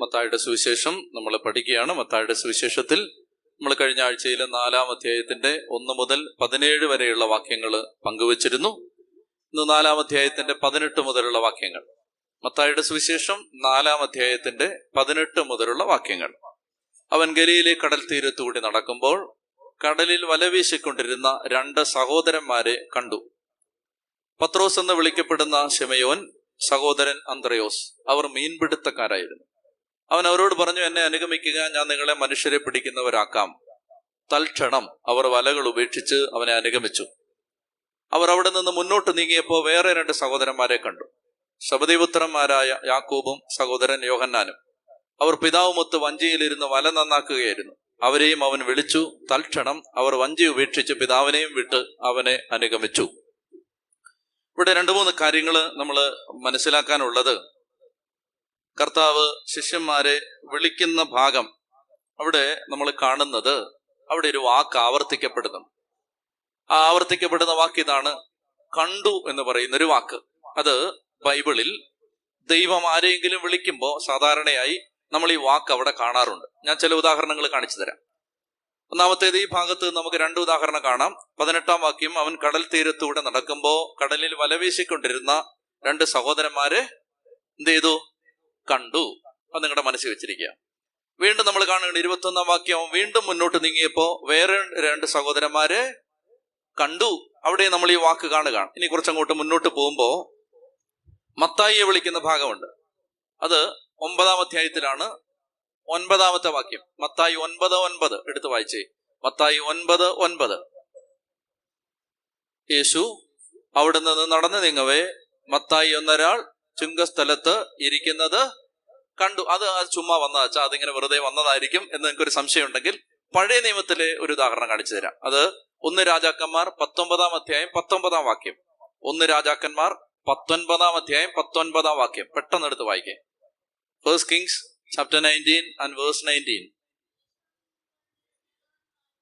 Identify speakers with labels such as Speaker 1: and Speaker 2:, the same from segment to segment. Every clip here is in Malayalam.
Speaker 1: മത്തായിയുടെ സുവിശേഷം നമ്മൾ പഠിക്കുകയാണ്. മത്തായിയുടെ സുവിശേഷത്തിൽ നമ്മൾ കഴിഞ്ഞ ആഴ്ചയിൽ 4-ാം അധ്യായത്തിന്റെ 1 മുതൽ 17 വരെയുള്ള വാക്യങ്ങൾ പങ്കുവച്ചിരുന്നു. ഇന്ന് 4-ാം അധ്യായത്തിന്റെ 18 മുതലുള്ള വാക്യങ്ങൾ. മത്തായിയുടെ സുവിശേഷം 4-ാം അധ്യായത്തിന്റെ 18 മുതലുള്ള വാക്യങ്ങൾ. അവൻ ഗലീലയിലെ കടൽ തീരത്തുകൂടി നടക്കുമ്പോൾ കടലിൽ വലവീശിക്കൊണ്ടിരുന്ന 2 സഹോദരന്മാരെ കണ്ടു. പത്രോസ് എന്ന് വിളിക്കപ്പെടുന്ന ശിമയോൻ, സഹോദരൻ അന്ത്രയോസ്. അവർ മീൻപിടുത്തക്കാരായിരുന്നു. അവൻ അവരോട് പറഞ്ഞു, എന്നെ അനുഗമിക്കുക, ഞാൻ നിങ്ങളെ മനുഷ്യരെ പിടിക്കുന്നവരാക്കാം. തൽക്ഷണം അവർ വലകൾ ഉപേക്ഷിച്ച് അവനെ അനുഗമിച്ചു. അവർ അവിടെ നിന്ന് മുന്നോട്ട് നീങ്ങിയപ്പോൾ വേറെ 2 സഹോദരന്മാരെ കണ്ടു, സബദീപുത്രന്മാരായ യാക്കോബും സഹോദരൻ യോഹന്നാനും. അവർ പിതാവുമൊത്ത് വഞ്ചിയിലിരുന്ന് വല നന്നാക്കുകയായിരുന്നു. അവരെയും അവൻ വിളിച്ചു. തൽക്ഷണം അവർ വഞ്ചി ഉപേക്ഷിച്ച് പിതാവിനെയും വിട്ട് അവനെ അനുഗമിച്ചു. ഇവിടെ 2-3 കാര്യങ്ങൾ നമ്മൾ മനസ്സിലാക്കാനുള്ളത്, കർത്താവ് ശിഷ്യന്മാരെ വിളിക്കുന്ന ഭാഗം അവിടെ നമ്മൾ കാണുന്നത്, അവിടെ ഒരു വാക്ക് ആവർത്തിക്കപ്പെടുന്നു. ആ ആവർത്തിക്കപ്പെടുന്ന വാക്ക് ഇതാണ്, കണ്ടു എന്ന് പറയുന്ന ഒരു വാക്ക്. അത് ബൈബിളിൽ ദൈവം ആരെയെങ്കിലും വിളിക്കുമ്പോൾ സാധാരണയായി നമ്മൾ ഈ വാക്ക് അവിടെ കാണാറുണ്ട്. ഞാൻ ചില ഉദാഹരണങ്ങൾ കാണിച്ചു തരാം. ഒന്നാമത്തേത്, ഈ ഭാഗത്ത് നമുക്ക് 2 ഉദാഹരണം കാണാം. 18-ാം വാക്യം, അവൻ കടൽ തീരത്തൂടെ നടക്കുമ്പോൾ കടലിൽ വലവീശിക്കൊണ്ടിരുന്ന 2 സഹോദരന്മാരെ എന്ത് ചെയ്തു? കണ്ടു. അത് നിങ്ങളുടെ മനസ്സിൽ വെച്ചിരിക്കുക. വീണ്ടും നമ്മൾ കാണുന്നുണ്ട് 21-ാം വാക്യം, വീണ്ടും മുന്നോട്ട് നീങ്ങിയപ്പോ വേറെ 2 സഹോദരന്മാരെ കണ്ടു. അവിടെ നമ്മൾ ഈ വാക്ക് കാണുക. ഇനി കുറച്ചങ്ങോട്ട് മുന്നോട്ട് പോകുമ്പോ മത്തായിയെ വിളിക്കുന്ന ഭാഗമുണ്ട്. അത് 9-ാം അധ്യായത്തിലാണ്. 9-ാമത്തെ വാക്യം, മത്തായി 9:9 എടുത്ത് വായിച്ചേ. മത്തായി 9:9. യേശു അവിടെ നിന്ന് നടന്നു നീങ്ങവേ മത്തായി എന്നൊരാൾ ചുങ്കസ്ഥലത്ത് ഇരിക്കുന്നത് കണ്ടു. അത് ചുമ്മാ വന്നതാച്ചാ, അതിങ്ങനെ വെറുതെ വന്നതായിരിക്കും എന്ന് നിങ്ങൾക്കൊരു സംശയം ഉണ്ടെങ്കിൽ പഴയ നിയമത്തിലെ ഒരു ഉദാഹരണം കാണിച്ചു തരാം. അത് 1 രാജാക്കന്മാർ 19-ാം അധ്യായം 19-ാം വാക്യം. 1 രാജാക്കന്മാർ 19-ാം അധ്യായം 19-ാം വാക്യം. പെട്ടെന്ന് എടുത്ത് വായിക്കേ. First Kings chapter 19 and verse 19.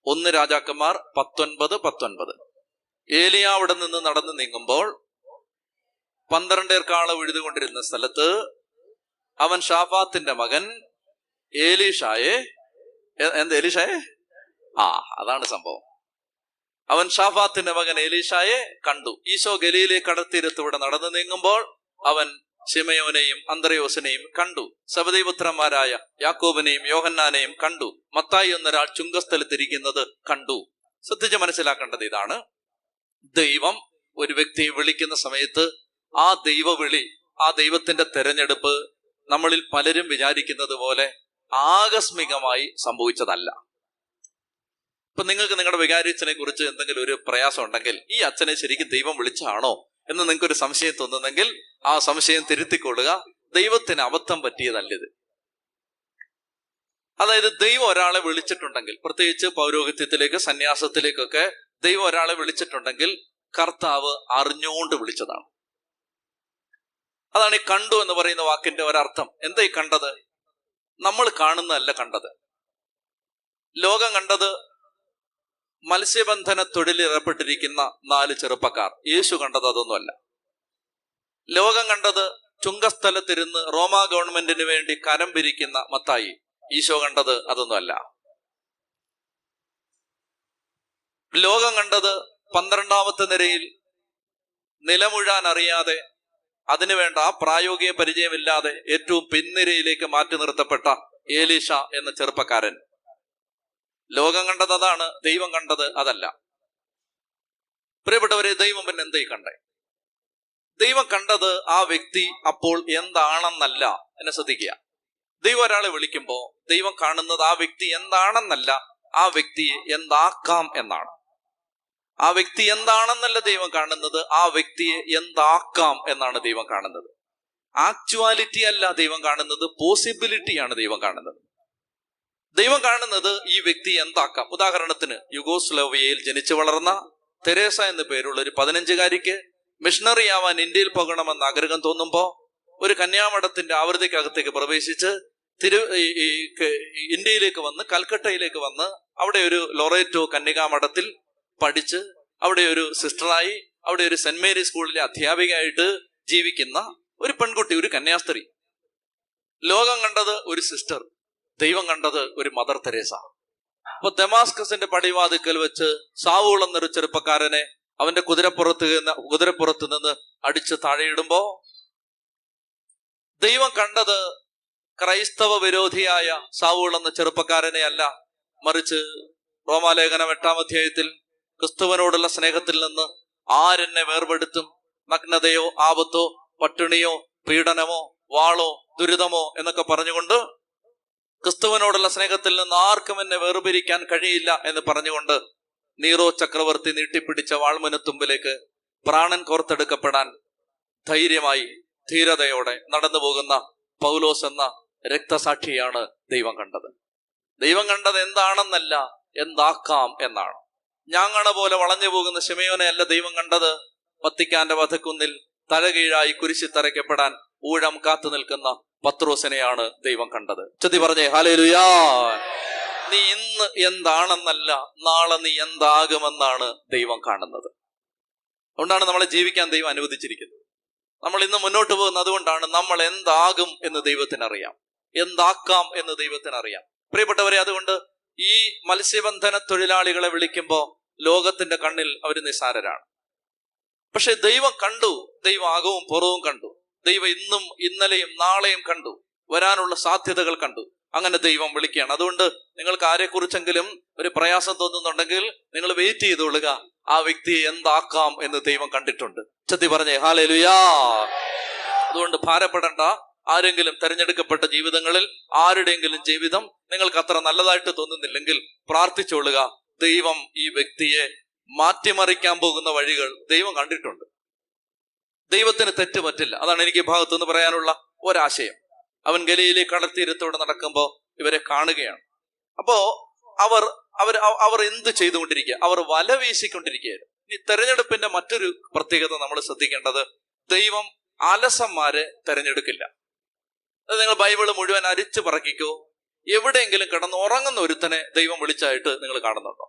Speaker 1: 1 രാജാക്കന്മാർ 19:19. ഏലിയ അവിടെ നിന്ന് നടന്നു നീങ്ങുമ്പോൾ 12 കാള ഉഴുതുകൊണ്ടിരുന്ന സ്ഥലത്ത് അവൻ ഷാഫാത്തിന്റെ മകൻ എലീഷായെ എലീഷായെ അതാണ് സംഭവം. അവൻ ഷാഫാത്തിന്റെ മകൻ എലീഷായെ കണ്ടു. ഈശോ ഗലീലയിലെ കടൽത്തീരത്തൂടെ നടന്നു നീങ്ങുമ്പോൾ അവൻ ശിമയോനെയും അന്ത്രയോസിനെയും കണ്ടു. സബദീപുത്രന്മാരായ യാക്കോബിനെയും യോഹന്നാനെയും കണ്ടു. മത്തായി എന്നൊരാൾ ചുങ്കസ്ഥലത്തിരിക്കുന്നത് കണ്ടു. ശ്രദ്ധിച്ച് മനസ്സിലാക്കേണ്ടത് ഇതാണ്, ദൈവം ഒരു വ്യക്തിയെ വിളിക്കുന്ന സമയത്ത് ആ ദൈവവിളി, ആ ദൈവത്തിന്റെ തെരഞ്ഞെടുപ്പ് നമ്മളിൽ പലരും വിചാരിക്കുന്നത് പോലെ ആകസ്മികമായി സംഭവിച്ചതല്ല. ഇപ്പൊ നിങ്ങൾക്ക് നിങ്ങളുടെ വികാരിച്ചനെ കുറിച്ച് എന്തെങ്കിലും ഒരു പ്രയാസം ഉണ്ടെങ്കിൽ, ഈ അച്ഛനെ ശരിക്കും ദൈവം വിളിച്ചാണോ എന്ന് നിങ്ങൾക്കൊരു സംശയം തോന്നുന്നെങ്കിൽ ആ സംശയം തിരുത്തിക്കൊള്ളുക. ദൈവത്തിന് അബദ്ധം പറ്റിയതല്ലിത്. അതായത് ദൈവം ഒരാളെ വിളിച്ചിട്ടുണ്ടെങ്കിൽ, പ്രത്യേകിച്ച് പൗരോഹിത്യത്തിലേക്ക്, സന്യാസത്തിലേക്കൊക്കെ ദൈവം ഒരാളെ വിളിച്ചിട്ടുണ്ടെങ്കിൽ കർത്താവ് അറിഞ്ഞുകൊണ്ട് വിളിച്ചതാണ്. അതാണ് ഈ കണ്ടു എന്ന് പറയുന്ന വാക്കിന്റെ ഒരർത്ഥം. എന്താ ഈ കണ്ടത്? നമ്മൾ കാണുന്നതല്ല കണ്ടത്. ലോകം കണ്ടത് മത്സ്യബന്ധന തൊഴിലിൽ ഏർപ്പെട്ടിരിക്കുന്ന 4 ചെറുപ്പക്കാർ. യേശു കണ്ടത് അതൊന്നുമല്ല. ലോകം കണ്ടത് ചുങ്കസ്ഥലത്തിരുന്ന് റോമാ ഗവൺമെന്റിന് വേണ്ടി കരം പിരിക്കുന്ന മത്തായി. ഈശോ കണ്ടത് അതൊന്നുമല്ല. ലോകം കണ്ടത് 12-ാമത്തെ നിരയിൽ നിലമുഴാൻ അറിയാതെ, അതിനുവേണ്ട ആ പ്രായോഗിക പരിചയമില്ലാതെ ഏറ്റവും പിൻനിരയിലേക്ക് മാറ്റി നിർത്തപ്പെട്ട എലീഷ എന്ന ചെറുപ്പക്കാരൻ. ലോകം കണ്ടത് അതാണ്, ദൈവം കണ്ടത് അതല്ല. പ്രിയപ്പെട്ടവരെ, ദൈവം പിന്നെ എന്തായി കണ്ടേ? ദൈവം കണ്ടത് ആ വ്യക്തി അപ്പോൾ എന്താണെന്നല്ല. എന്നെ ശ്രദ്ധിക്കുക. ദൈവം ഒരാളെ വിളിക്കുമ്പോൾ ദൈവം കാണുന്നത് ആ വ്യക്തി എന്താണെന്നല്ല, ആ വ്യക്തിയെ എന്താക്കാം എന്നാണ്. ആ വ്യക്തി എന്താണെന്നല്ല ദൈവം കാണുന്നത്, ആ വ്യക്തിയെ എന്താക്കാം എന്നാണ് ദൈവം കാണുന്നത്. ആക്ച്വാലിറ്റി അല്ല ദൈവം കാണുന്നത്, പോസിബിലിറ്റിയാണ് ദൈവം കാണുന്നത്. ദൈവം കാണുന്നത് ഈ വ്യക്തി എന്താക്കാം. ഉദാഹരണത്തിന്, യുഗോസ്ലോവിയയിൽ ജനിച്ചു വളർന്ന തെരേസ എന്നു പേരുള്ള ഒരു 15-കാരിക്ക് മിഷണറി ആവാൻ ഇന്ത്യയിൽ പോകണമെന്ന് ആഗ്രഹം തോന്നുമ്പോ ഒരു കന്യാമഠത്തിന്റെ ആവൃത്തിക്കകത്തേക്ക് പ്രവേശിച്ച് ഇന്ത്യയിലേക്ക് വന്ന്, കൽക്കട്ടയിലേക്ക് വന്ന്, അവിടെ ഒരു ലൊറേറ്റോ കന്യകാമഠത്തിൽ പഠിച്ച് അവിടെ ഒരു സിസ്റ്ററായി, അവിടെ ഒരു സെന്റ് മേരി സ്കൂളിലെ അധ്യാപികയായിട്ട് ജീവിക്കുന്ന ഒരു പെൺകുട്ടി, ഒരു കന്യാസ്ത്രീ. ലോകം കണ്ടത് ഒരു സിസ്റ്റർ, ദൈവം കണ്ടത് ഒരു മദർ തെരേസ. അപ്പൊ ദമാസ്കസിന്റെ പടിവാതിക്കൽ വെച്ച് സാവൂൾ എന്നൊരു ചെറുപ്പക്കാരനെ അവന്റെ കുതിരപ്പുറത്ത് നിന്ന് അടിച്ച് താഴെയിടുമ്പോ ദൈവം കണ്ടത് ക്രൈസ്തവ വിരോധിയായ സാവൂൾ എന്ന ചെറുപ്പക്കാരനെ അല്ല, മറിച്ച് റോമാലേഖനം 8-ാം അധ്യായത്തിൽ ക്രിസ്തുവിനോടുള്ള സ്നേഹത്തിൽ നിന്ന് ആരെന്നെ വേർപെടുത്തും, നഗ്നതയോ ആപത്തോ പട്ടിണിയോ പീഡനമോ വാളോ ദുരിതമോ എന്നൊക്കെ പറഞ്ഞുകൊണ്ട് ക്രിസ്തുവിനോടുള്ള സ്നേഹത്തിൽ നിന്ന് ആർക്കും എന്നെ വേർപിരിക്കാൻ കഴിയില്ല എന്ന് പറഞ്ഞുകൊണ്ട് നീറോ ചക്രവർത്തി നീട്ടിപ്പിടിച്ച വാൾമുനത്തുമ്പിലേക്ക് പ്രാണൻ കോർത്തെടുക്കപ്പെടാൻ ധൈര്യമായി ധീരതയോടെ നടന്നു പോകുന്ന പൗലോസ് എന്ന രക്തസാക്ഷിയാണ് ദൈവം കണ്ടത്. ദൈവം കണ്ടത് എന്താണെന്നല്ല, എന്താക്കാം എന്നാണ്. ഞാങ്ങണ പോലെ വളഞ്ഞു പോകുന്ന ശിമയോനെ അല്ല ദൈവം കണ്ടത്. വത്തിക്കാന്റെ വധക്കുന്നിൽ തലകീഴായി കുരിശി തറയ്ക്കപ്പെടാൻ ഊഴം കാത്തു നിൽക്കുന്ന പത്രോസിനെയാണ് ദൈവം കണ്ടത്. ചൊല്ലി പറഞ്ഞേ ഹല്ലേലൂയാ. നീ ഇന്ന് എന്താണെന്നല്ല, നാളെ നീ എന്താകുമെന്നാണ് ദൈവം കാണുന്നത്. അതുകൊണ്ടാണ് നമ്മളെ ജീവിക്കാൻ ദൈവം അനുവദിച്ചിരിക്കുന്നത്. നമ്മൾ ഇന്ന് മുന്നോട്ട് പോകുന്നത് അതുകൊണ്ടാണ്. നമ്മൾ എന്താകും എന്ന് ദൈവത്തിനറിയാം, എന്താക്കാം എന്ന് ദൈവത്തിനറിയാം. പ്രിയപ്പെട്ടവരെ, അതുകൊണ്ട് ഈ മത്സ്യബന്ധന തൊഴിലാളികളെ വിളിക്കുമ്പോൾ ലോകത്തിന്റെ കണ്ണിൽ അവർ നിസ്സാരരാണ്. പക്ഷെ ദൈവം കണ്ടു, ദൈവം അകവും പുറവും കണ്ടു. ദൈവം ഇന്നും ഇന്നലെയും നാളെയും കണ്ടു, വരാനുള്ള സാധ്യതകൾ കണ്ടു. അങ്ങനെ ദൈവം വിളിക്കുകയാണ്. അതുകൊണ്ട് നിങ്ങൾക്ക് ആരെക്കുറിച്ചെങ്കിലും ഒരു പ്രയാസം തോന്നുന്നുണ്ടെങ്കിൽ നിങ്ങൾ വെയിറ്റ് ചെയ്തോളുക. ആ വ്യക്തിയെ എന്താക്കാം എന്ന് ദൈവം കണ്ടിട്ടുണ്ട്. ചത്തി പറഞ്ഞേ ഹല്ലേലൂയാ. അതുകൊണ്ട് ഭാരപ്പെടണ്ട. ആരെങ്കിലും തെരഞ്ഞെടുക്കപ്പെട്ട ജീവിതങ്ങളിൽ ആരുടെയെങ്കിലും ജീവിതം നിങ്ങൾക്ക് അത്ര നല്ലതായിട്ട് തോന്നുന്നില്ലെങ്കിൽ പ്രാർത്ഥിച്ചോളുക. ദൈവം ഈ വ്യക്തിയെ മാറ്റിമറിക്കാൻ പോകുന്ന വഴികൾ ദൈവം കണ്ടിട്ടുണ്ട്. ദൈവത്തിന് തെറ്റ് പറ്റില്ല. അതാണ് എനിക്ക് ഈ ഭാഗത്തുനിന്ന് പറയാനുള്ള ഒരാശയം. അവൻ ഗലീലി കടൽത്തീരത്തോടെ നടക്കുമ്പോൾ ഇവരെ കാണുകയാണ്. അപ്പോ അവർ എന്ത് ചെയ്തുകൊണ്ടിരിക്കുക? അവർ വല വീശിക്കൊണ്ടിരിക്കുകയായിരുന്നു. ഈ തെരഞ്ഞെടുപ്പിന്റെ മറ്റൊരു പ്രത്യേകത നമ്മൾ ശ്രദ്ധിക്കേണ്ടത്, ദൈവം അലസന്മാരെ തെരഞ്ഞെടുക്കില്ല. അത് നിങ്ങൾ ബൈബിള് മുഴുവൻ അരിച്ചു പറക്കിക്കോ, എവിടെയെങ്കിലും കിടന്ന് ഉറങ്ങുന്ന ഒരുത്തനെ ദൈവം വിളിച്ചായിട്ട് നിങ്ങൾ കാണുന്നുണ്ടോ?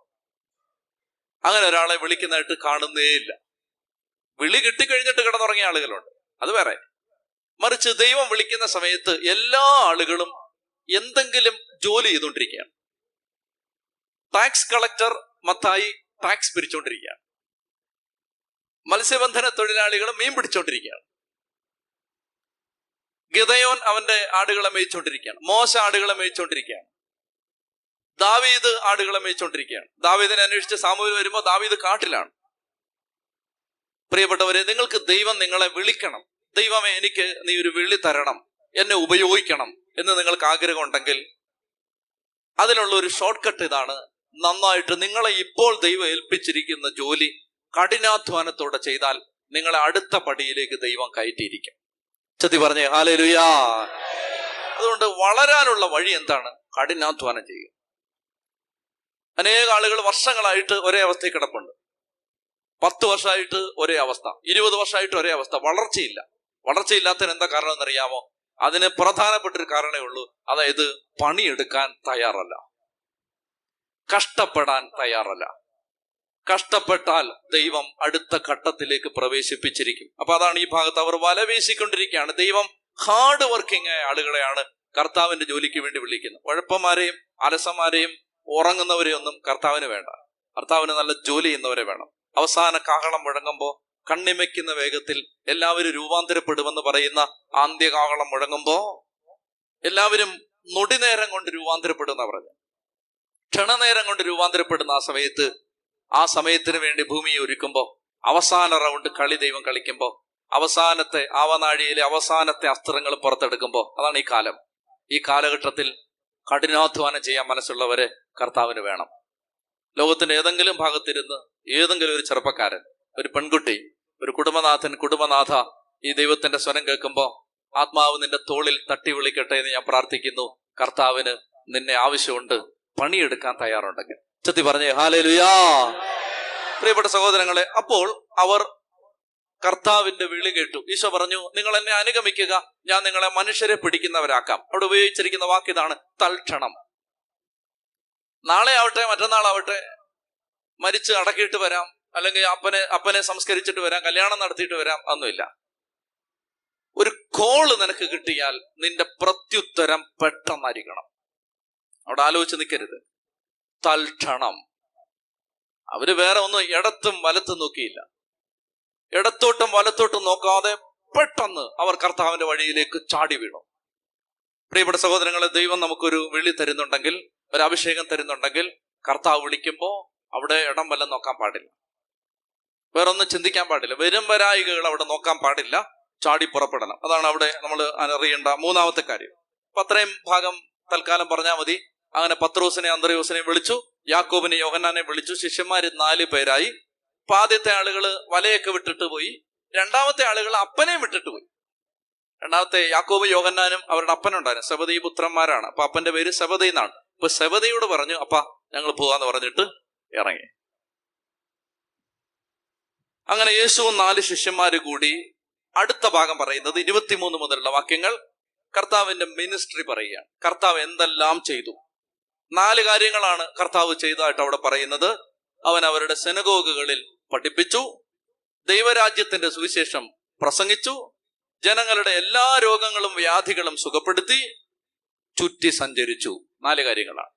Speaker 1: അങ്ങനെ ഒരാളെ വിളിക്കുന്നതായിട്ട് കാണുന്നേയില്ല. വിളി കിട്ടിക്കഴിഞ്ഞിട്ട് കിടന്നുറങ്ങിയ ആളുകളുണ്ട്, അത് വേറെ. മറിച്ച് ദൈവം വിളിക്കുന്ന സമയത്ത് എല്ലാ ആളുകളും എന്തെങ്കിലും ജോലി ചെയ്തുകൊണ്ടിരിക്കുകയാണ്. ടാക്സ് കളക്ടർ മത്തായി ടാക്സ് പിരിച്ചുകൊണ്ടിരിക്കുകയാണ്. മത്സ്യബന്ധന തൊഴിലാളികൾ മീൻ പിടിച്ചുകൊണ്ടിരിക്കുകയാണ്. ഗിദയോൻ അവന്റെ ആടുകളെ മേയിച്ചുകൊണ്ടിരിക്കുകയാണ്. മോശ ആടുകളെ മേയിച്ചുകൊണ്ടിരിക്കുകയാണ്. ദാവീദ് ആടുകളെ മേയിച്ചുകൊണ്ടിരിക്കുകയാണ്. ദാവീദിനെ അന്വേഷിച്ച് സാമൂഹ്യം വരുമ്പോൾ ദാവീദ് കാട്ടിലാണ്. പ്രിയപ്പെട്ടവരെ, നിങ്ങൾക്ക് ദൈവം നിങ്ങളെ വിളിക്കണം. ദൈവമേ, എനിക്ക് നീ ഒരു വിളി തരണം, എന്നെ ഉപയോഗിക്കണം എന്ന് നിങ്ങൾക്ക് ആഗ്രഹം ഉണ്ടെങ്കിൽ അതിനുള്ള ഒരു ഷോർട്ട് കട്ട് ഇതാണ്. നന്നായിട്ട് നിങ്ങളെ ഇപ്പോൾ ദൈവം ഏൽപ്പിച്ചിരിക്കുന്ന ജോലി കഠിനാധ്വാനത്തോടെ ചെയ്താൽ നിങ്ങളെ അടുത്ത പടിയിലേക്ക് ദൈവം കയറ്റിയിരിക്കും. ചത്തി പറഞ്ഞേ ഹല്ലേലൂയാ. അതുകൊണ്ട് വളരാനുള്ള വഴി എന്താണ്? കഠിനാധ്വാനം ചെയ്യുക. അനേക ആളുകൾ വർഷങ്ങളായിട്ട് ഒരേ അവസ്ഥയിൽ കിടപ്പുണ്ട്. 10 വർഷമായിട്ട് ഒരേ അവസ്ഥ, 20 വർഷമായിട്ട് ഒരേ അവസ്ഥ. വളർച്ചയില്ലാത്തതിന് എന്താ കാരണം എന്നറിയാമോ? അതിന് പ്രധാനപ്പെട്ടൊരു കാരണമേ ഉള്ളൂ. അതായത് പണിയെടുക്കാൻ തയ്യാറല്ല, കഷ്ടപ്പെടാൻ തയ്യാറല്ല. കഷ്ടപ്പെട്ടാൽ ദൈവം അടുത്ത ഘട്ടത്തിലേക്ക് പ്രവേശിപ്പിച്ചിരിക്കും. അപ്പൊ അതാണ് ഈ ഭാഗത്ത് അവർ വല വീശിക്കൊണ്ടിരിക്കുകയാണ്. ദൈവം ഹാർഡ് വർക്കിംഗ് ആയ ആളുകളെയാണ് കർത്താവിന്റെ ജോലിക്ക് വേണ്ടി വിളിക്കുന്നത്. ഉഴപ്പന്മാരെയും അലസന്മാരെയും ഉറങ്ങുന്നവരെയും ഒന്നും കർത്താവിന് വേണ്ട. കർത്താവിന് നല്ല ജോലി ചെയ്യുന്നവരെ വേണം. അവസാന കാഹളം മുഴങ്ങുമ്പോൾ കണ്ണിമയ്ക്കുന്ന വേഗത്തിൽ എല്ലാവരും രൂപാന്തരപ്പെടുമെന്ന് പറയുന്ന ആന്ത്യകാഹളം മുഴങ്ങുമ്പോ എല്ലാവരും നൊടിനേരം കൊണ്ട് രൂപാന്തരപ്പെടുന്ന പറഞ്ഞു. ക്ഷണനേരം കൊണ്ട് രൂപാന്തരപ്പെടുന്ന ആ സമയത്തിന് വേണ്ടി ഭൂമിയെ ഒരുക്കുമ്പോ, അവസാന റൗണ്ട് കളി ദൈവം കളിക്കുമ്പോ, അവസാനത്തെ ആവനാഴിയിലെ അവസാനത്തെ അസ്ത്രങ്ങൾ പുറത്തെടുക്കുമ്പോ, അതാണ് ഈ കാലം. ഈ കാലഘട്ടത്തിൽ കഠിനാധ്വാനം ചെയ്യാൻ മനസ്സുള്ളവരെ കർത്താവിന് വേണം. ലോകത്തിന്റെ ഏതെങ്കിലും ഭാഗത്തിരുന്ന് ഏതെങ്കിലും ഒരു ചെറുപ്പക്കാരൻ, ഒരു പെൺകുട്ടി, ഒരു കുടുംബനാഥ ഈ ദൈവത്തിന്റെ സ്വരം കേൾക്കുമ്പോ ആത്മാവ് നിന്റെ തോളിൽ തട്ടി വിളിക്കട്ടെ എന്ന് ഞാൻ പ്രാർത്ഥിക്കുന്നു. കർത്താവിന് നിന്നെ ആവശ്യമുണ്ട്, പണിയെടുക്കാൻ തയ്യാറുണ്ടെങ്കിൽ. ചത്തി പറഞ്ഞേ ഹല്ലേലൂയാ. പ്രിയപ്പെട്ട സഹോദരങ്ങളെ, അപ്പോൾ അവർ കർത്താവിന്റെ വിളി കേട്ടു. ഈശോ പറഞ്ഞു, നിങ്ങൾ എന്നെ അനുഗമിക്കുക, ഞാൻ നിങ്ങളെ മനുഷ്യരെ പിടിക്കുന്നവരാക്കാം. അവിടെ ഉപയോഗിച്ചിരിക്കുന്ന വാക്കിതാണ് തൽക്ഷണം. നാളെ ആവട്ടെ, മറ്റന്നാളാവട്ടെ, മരിച്ച് അടക്കിയിട്ട് വരാം, അല്ലെങ്കിൽ അപ്പനെ സംസ്കരിച്ചിട്ട് വരാം, കല്യാണം നടത്തിയിട്ട് വരാം, ഒന്നുമില്ല. ഒരു കോള് നിനക്ക് കിട്ടിയാൽ നിന്റെ പ്രത്യുത്തരം പെട്ടെന്നായിരിക്കണം. അവിടെ ആലോചിച്ച് നിൽക്കരുത്. തൽക്ഷണം. അവര് വേറെ ഒന്നും ഇടത്തും വലത്തും നോക്കിയില്ല. ഇടത്തോട്ടും വലത്തോട്ടും നോക്കാതെ പെട്ടെന്ന് അവർ കർത്താവിന്റെ വഴിയിലേക്ക് ചാടി വീണു. പ്രിയപ്പെട്ട സഹോദരങ്ങളെ, ദൈവം നമുക്കൊരു വിളി തരുന്നുണ്ടെങ്കിൽ, ഒരു അഭിഷേകം തരുന്നുണ്ടെങ്കിൽ, കർത്താവ് വിളിക്കുമ്പോ അവിടെ ഇടം വല്ലം നോക്കാൻ പാടില്ല, വേറൊന്നും ചിന്തിക്കാൻ പാടില്ല, വരും വരായികൾ അവിടെ നോക്കാൻ പാടില്ല, ചാടി പുറപ്പെടണം. അതാണ് അവിടെ നമ്മൾ അറിയേണ്ട മൂന്നാമത്തെ കാര്യം. അപ്പൊ അത്രയും ഭാഗം തൽക്കാലം പറഞ്ഞാൽ മതി. അങ്ങനെ പത്രോസിനെ അന്ത്രയോസിനെയും വിളിച്ചു, യാക്കോബിനെ യോഹന്നാനെ വിളിച്ചു. ശിഷ്യന്മാര് 4 പേരായി. അപ്പൊ ആദ്യത്തെ ആളുകള് വലയൊക്കെ വിട്ടിട്ട് പോയി. രണ്ടാമത്തെ ആളുകൾ അപ്പനെയും വിട്ടിട്ട് പോയി. രണ്ടാമത്തെ യാക്കോബ് യോഹന്നാനും അവരുടെ അപ്പനുണ്ടായിരുന്നു, സെബദീ പുത്രന്മാരാണ്. അപ്പൊ അപ്പന്റെ പേര് സെബദീ എന്നാണ്. ഇപ്പൊ സെബദിയോട് പറഞ്ഞു, അപ്പ ഞങ്ങൾ പോവാന്ന് പറഞ്ഞിട്ട് ഇറങ്ങി. അങ്ങനെ യേശുവും 4 ശിഷ്യന്മാര് കൂടി. അടുത്ത ഭാഗം പറയുന്നത് 23 മുതലുള്ള വാക്യങ്ങൾ കർത്താവിന്റെ മിനിസ്ട്രി പറയുകയാണ്. കർത്താവ് എന്തെല്ലാം ചെയ്തു. 4 കാര്യങ്ങളാണ് കർത്താവ് ചെയ്തതായിട്ട് അവിടെ പറയുന്നത്. അവൻ അവരുടെ സിനഗോഗുകളിൽ പഠിപ്പിച്ചു, ദൈവരാജ്യത്തിന്റെ സുവിശേഷം പ്രസംഗിച്ചു, ജനങ്ങളുടെ എല്ലാ രോഗങ്ങളും വ്യാധികളും സുഖപ്പെടുത്തി, ചുറ്റി സഞ്ചരിച്ചു. 4 കാര്യങ്ങളാണ്.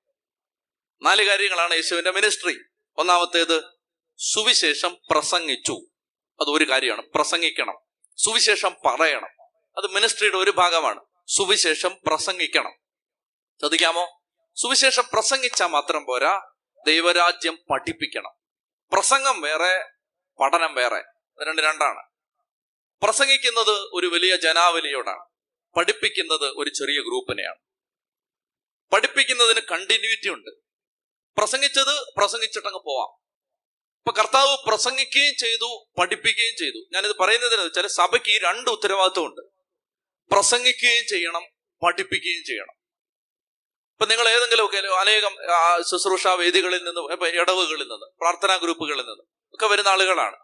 Speaker 1: 4 കാര്യങ്ങളാണ് യേശുവിന്റെ മിനിസ്ട്രി. ഒന്നാമത്തേത് സുവിശേഷം പ്രസംഗിച്ചു. അത് ഒരു കാര്യമാണ്, പ്രസംഗിക്കണം, സുവിശേഷം പറയണം. അത് മിനിസ്ട്രിയുടെ ഒരു ഭാഗമാണ്. സുവിശേഷം പ്രസംഗിക്കണം. ശ്രദ്ധിക്കാമോ? സുവിശേഷം പ്രസംഗിച്ചാൽ മാത്രം പോരാ, ദൈവരാജ്യം പഠിപ്പിക്കണം. പ്രസംഗം വേറെ, പഠനം വേറെ, രണ്ടാണ്. പ്രസംഗിക്കുന്നത് ഒരു വലിയ ജനാവലിയോടാണ്, പഠിപ്പിക്കുന്നത് ഒരു ചെറിയ ഗ്രൂപ്പിനെയാണ്. പഠിപ്പിക്കുന്നതിന് കണ്ടിന്യൂറ്റി ഉണ്ട്. പ്രസംഗിച്ചത് പ്രസംഗിച്ചിട്ടങ്ങ് പോവാം. ഇപ്പൊ കർത്താവ് പ്രസംഗിക്കുകയും ചെയ്തു, പഠിപ്പിക്കുകയും ചെയ്തു. ഞാനിത് പറയുന്നതിന് വെച്ചാൽ സഭയ്ക്ക് ഈ 2 ഉത്തരവാദിത്വം ഉണ്ട്. പ്രസംഗിക്കുകയും ചെയ്യണം, പഠിപ്പിക്കുകയും ചെയ്യണം. ഇപ്പൊ നിങ്ങൾ ഏതെങ്കിലുമൊക്കെ അനേകം ശുശ്രൂഷാ വേദികളിൽ നിന്ന്, ഇടവുകളിൽ നിന്ന്, പ്രാർത്ഥനാ ഗ്രൂപ്പുകളിൽ നിന്ന് ഒക്കെ വരുന്ന ആളുകളാണ്.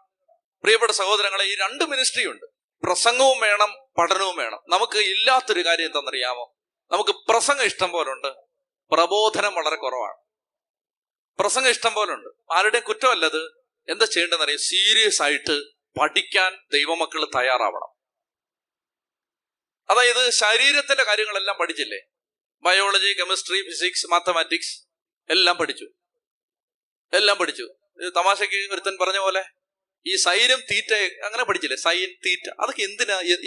Speaker 1: പ്രിയപ്പെട്ട സഹോദരങ്ങളെ, ഈ 2 മിനിസ്ട്രി ഉണ്ട്. പ്രസംഗവും വേണം, പഠനവും വേണം. നമുക്ക് ഇല്ലാത്തൊരു കാര്യം എന്താണെന്നറിയാമോ? നമുക്ക് പ്രസംഗം ഇഷ്ടം പോലെ ഉണ്ട്, പ്രബോധനം വളരെ കുറവാണ്. പ്രസംഗം ഇഷ്ടം പോലെ ഉണ്ട്, ആരുടെയും കുറ്റമല്ലത്. എന്താ ചെയ്യേണ്ടതെന്നറിയാം? സീരിയസ് ആയിട്ട് പഠിക്കാൻ ദൈവമക്കൾ തയ്യാറാവണം. അതായത് ശരീരത്തിന്റെ കാര്യങ്ങളെല്ലാം പഠിച്ചില്ലേ? ബയോളജി, കെമിസ്ട്രി, ഫിസിക്സ്, മാത്തമാറ്റിക്സ് എല്ലാം പഠിച്ചു. തമാശയ്ക്ക് ഒരുത്തൻ പറഞ്ഞ പോലെ ഈ സൈനും തീറ്റ അങ്ങനെ പഠിച്ചില്ലേ? സൈൻ, തീറ്റ, അതൊക്കെ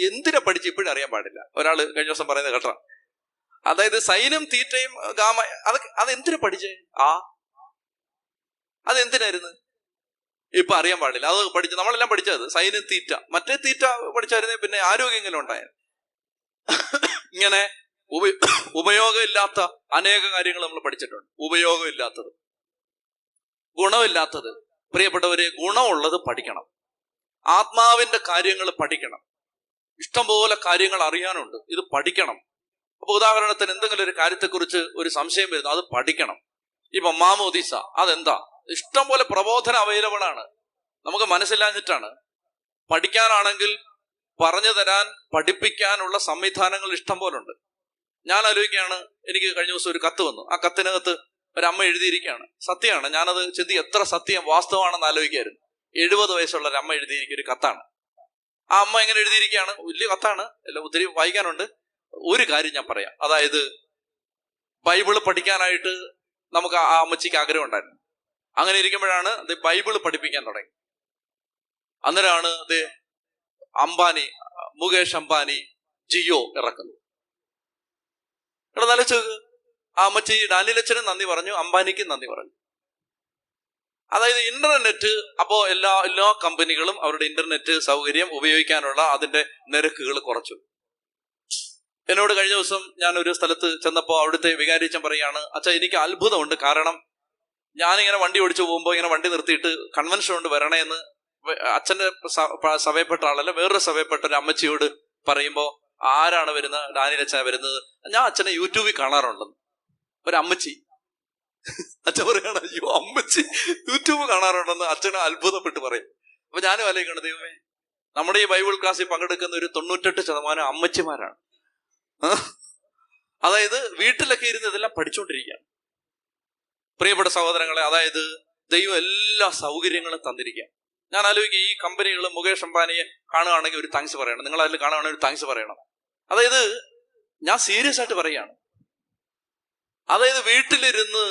Speaker 1: എന്തിനാ പഠിച്ച് ഇപ്പോഴും അറിയാൻ പാടില്ല. ഒരാള് കഴിഞ്ഞ ദിവസം പറയുന്നത് കേട്ടോ. അതായത് സൈനും തീറ്റയും ഗാമ, അതെന്തിനാ പഠിച്ചേ? അതെന്തിനായിരുന്നു? ഇപ്പൊ അറിയാൻ പാടില്ല. അത് പഠിച്ചു, നമ്മളെല്ലാം പഠിച്ചത് സൈനും തീറ്റ. മറ്റേ തീറ്റ പഠിച്ചായിരുന്നേ പിന്നെ ആരോഗ്യമെങ്കിലും ഉണ്ടായിരുന്നു. ഇങ്ങനെ ഉപയോഗമില്ലാത്ത അനേക കാര്യങ്ങൾ നമ്മൾ പഠിച്ചിട്ടുണ്ട്. ഉപയോഗമില്ലാത്തത്, ഗുണമില്ലാത്തത്. പ്രിയപ്പെട്ടവരെ, ഗുണമുള്ളത് പഠിക്കണം. ആത്മാവിന്റെ കാര്യങ്ങൾ പഠിക്കണം. ഇഷ്ടംപോലെ കാര്യങ്ങൾ അറിയാനുണ്ട്, ഇത് പഠിക്കണം. അപ്പൊ ഉദാഹരണത്തിന് എന്തെങ്കിലും ഒരു കാര്യത്തെക്കുറിച്ച് ഒരു സംശയം വരുന്നു, അത് പഠിക്കണം. ഇപ്പൊ മാമോദീസ, അതെന്താ? ഇഷ്ടംപോലെ പ്രബോധനം അവൈലബിൾ ആണ്, നമുക്ക് മനസ്സിലാഞ്ഞിട്ടാണ്. പഠിക്കാനാണെങ്കിൽ പറഞ്ഞു തരാൻ, പഠിപ്പിക്കാനുള്ള സംവിധാനങ്ങൾ ഇഷ്ടം പോലെ ഉണ്ട്. ഞാൻ ആലോചിക്കുകയാണ്, എനിക്ക് കഴിഞ്ഞ ദിവസം ഒരു കത്ത് വന്നു. ആ കത്തിനകത്ത് ഒരമ്മ എഴുതിയിരിക്കുകയാണ്. സത്യമാണ്, ഞാനത് എത്ര സത്യം വാസ്തവമാണെന്ന് ആലോചിക്കായിരുന്നു. 70 വയസ്സുള്ള ഒരു അമ്മ എഴുതിയിരിക്കുന്ന ഒരു കത്താണ്. ആ അമ്മ എങ്ങനെ എഴുതിയിരിക്കുകയാണ്? വലിയ കത്താണ്, എല്ലാം ഒത്തിരി വായിക്കാനുണ്ട്. ഒരു കാര്യം ഞാൻ പറയാം. അതായത് ബൈബിള് പഠിക്കാനായിട്ട് നമുക്ക് ആ അമ്മച്ചിക്ക് ആഗ്രഹം ഉണ്ടായിരുന്നു. അങ്ങനെ ഇരിക്കുമ്പോഴാണ് ബൈബിള് പഠിപ്പിക്കാൻ തുടങ്ങി. അന്നേരമാണ് അംബാനി, മുകേഷ് അംബാനി ജിയോ ഇറക്കുന്നത്. ഇവിടെ നല്ലച്ച് ആ അമ്മച്ചി ഡാനിയലച്ചനും നന്ദി പറഞ്ഞു, അംബാനിക്കും നന്ദി പറഞ്ഞു. അതായത് ഇന്റർനെറ്റ്, അപ്പോ എല്ലാ കമ്പനികളും അവരുടെ ഇന്റർനെറ്റ് സൗകര്യം ഉപയോഗിക്കാനുള്ള അതിന്റെ നിരക്കുകൾ കുറച്ചു. എന്നോട് കഴിഞ്ഞ ദിവസം ഞാൻ ഒരു സ്ഥലത്ത് ചെന്നപ്പോ അവിടുത്തെ വികാരിച്ചൻ പറയാണ്, അച്ഛാ എനിക്ക് അത്ഭുതമുണ്ട്. കാരണം ഞാനിങ്ങനെ വണ്ടി ഓടിച്ചു പോകുമ്പോൾ ഇങ്ങനെ വണ്ടി നിർത്തിയിട്ട് കൺവെൻഷൻ കൊണ്ട് വരണേന്ന് അച്ഛന്റെ സഭയപ്പെട്ട ആളല്ല, വേറൊരു സഭയപ്പെട്ട ഒരു അമ്മച്ചിയോട് പറയുമ്പോ, ആരാണ് വരുന്നത്? ഡാനിയലച്ഛനാ വരുന്നത്. ഞാൻ അച്ഛനെ യൂട്യൂബിൽ കാണാറുണ്ടെന്ന്. ഒരമ്മച്ചി, അച്ഛൻ പറയാണ്, അയ്യോ അമ്മച്ചി യൂട്യൂബ് കാണാറുണ്ടെന്ന് അച്ഛനെ അത്ഭുതപ്പെട്ട് പറയും. അപ്പൊ ഞാനും ആലോചിക്കണം, ദൈവമേ, നമ്മുടെ ഈ ബൈബിൾ ക്ലാസ്സിൽ പങ്കെടുക്കുന്ന ഒരു 98% അമ്മച്ചിമാരാണ്. അതായത് വീട്ടിലൊക്കെ ഇരുന്ന് ഇതെല്ലാം പഠിച്ചുകൊണ്ടിരിക്കുകയാണ്. പ്രിയപ്പെട്ട സഹോദരങ്ങളെ, അതായത് ദൈവം എല്ലാ സൗകര്യങ്ങളും തന്നിരിക്കുക. ഞാൻ ആലോചിക്കുക, ഈ കമ്പനികൾ മുകേഷ് അംബാനിയെ കാണുകയാണെങ്കിൽ ഒരു താങ്ക്സ് പറയണം, നിങ്ങൾ അതിൽ കാണുകയാണെങ്കിൽ ഒരു താങ്ക്സ് പറയണം. അതായത് ഞാൻ സീരിയസ് ആയിട്ട് പറയുകയാണ്. അതായത് വീട്ടിലിരുന്ന്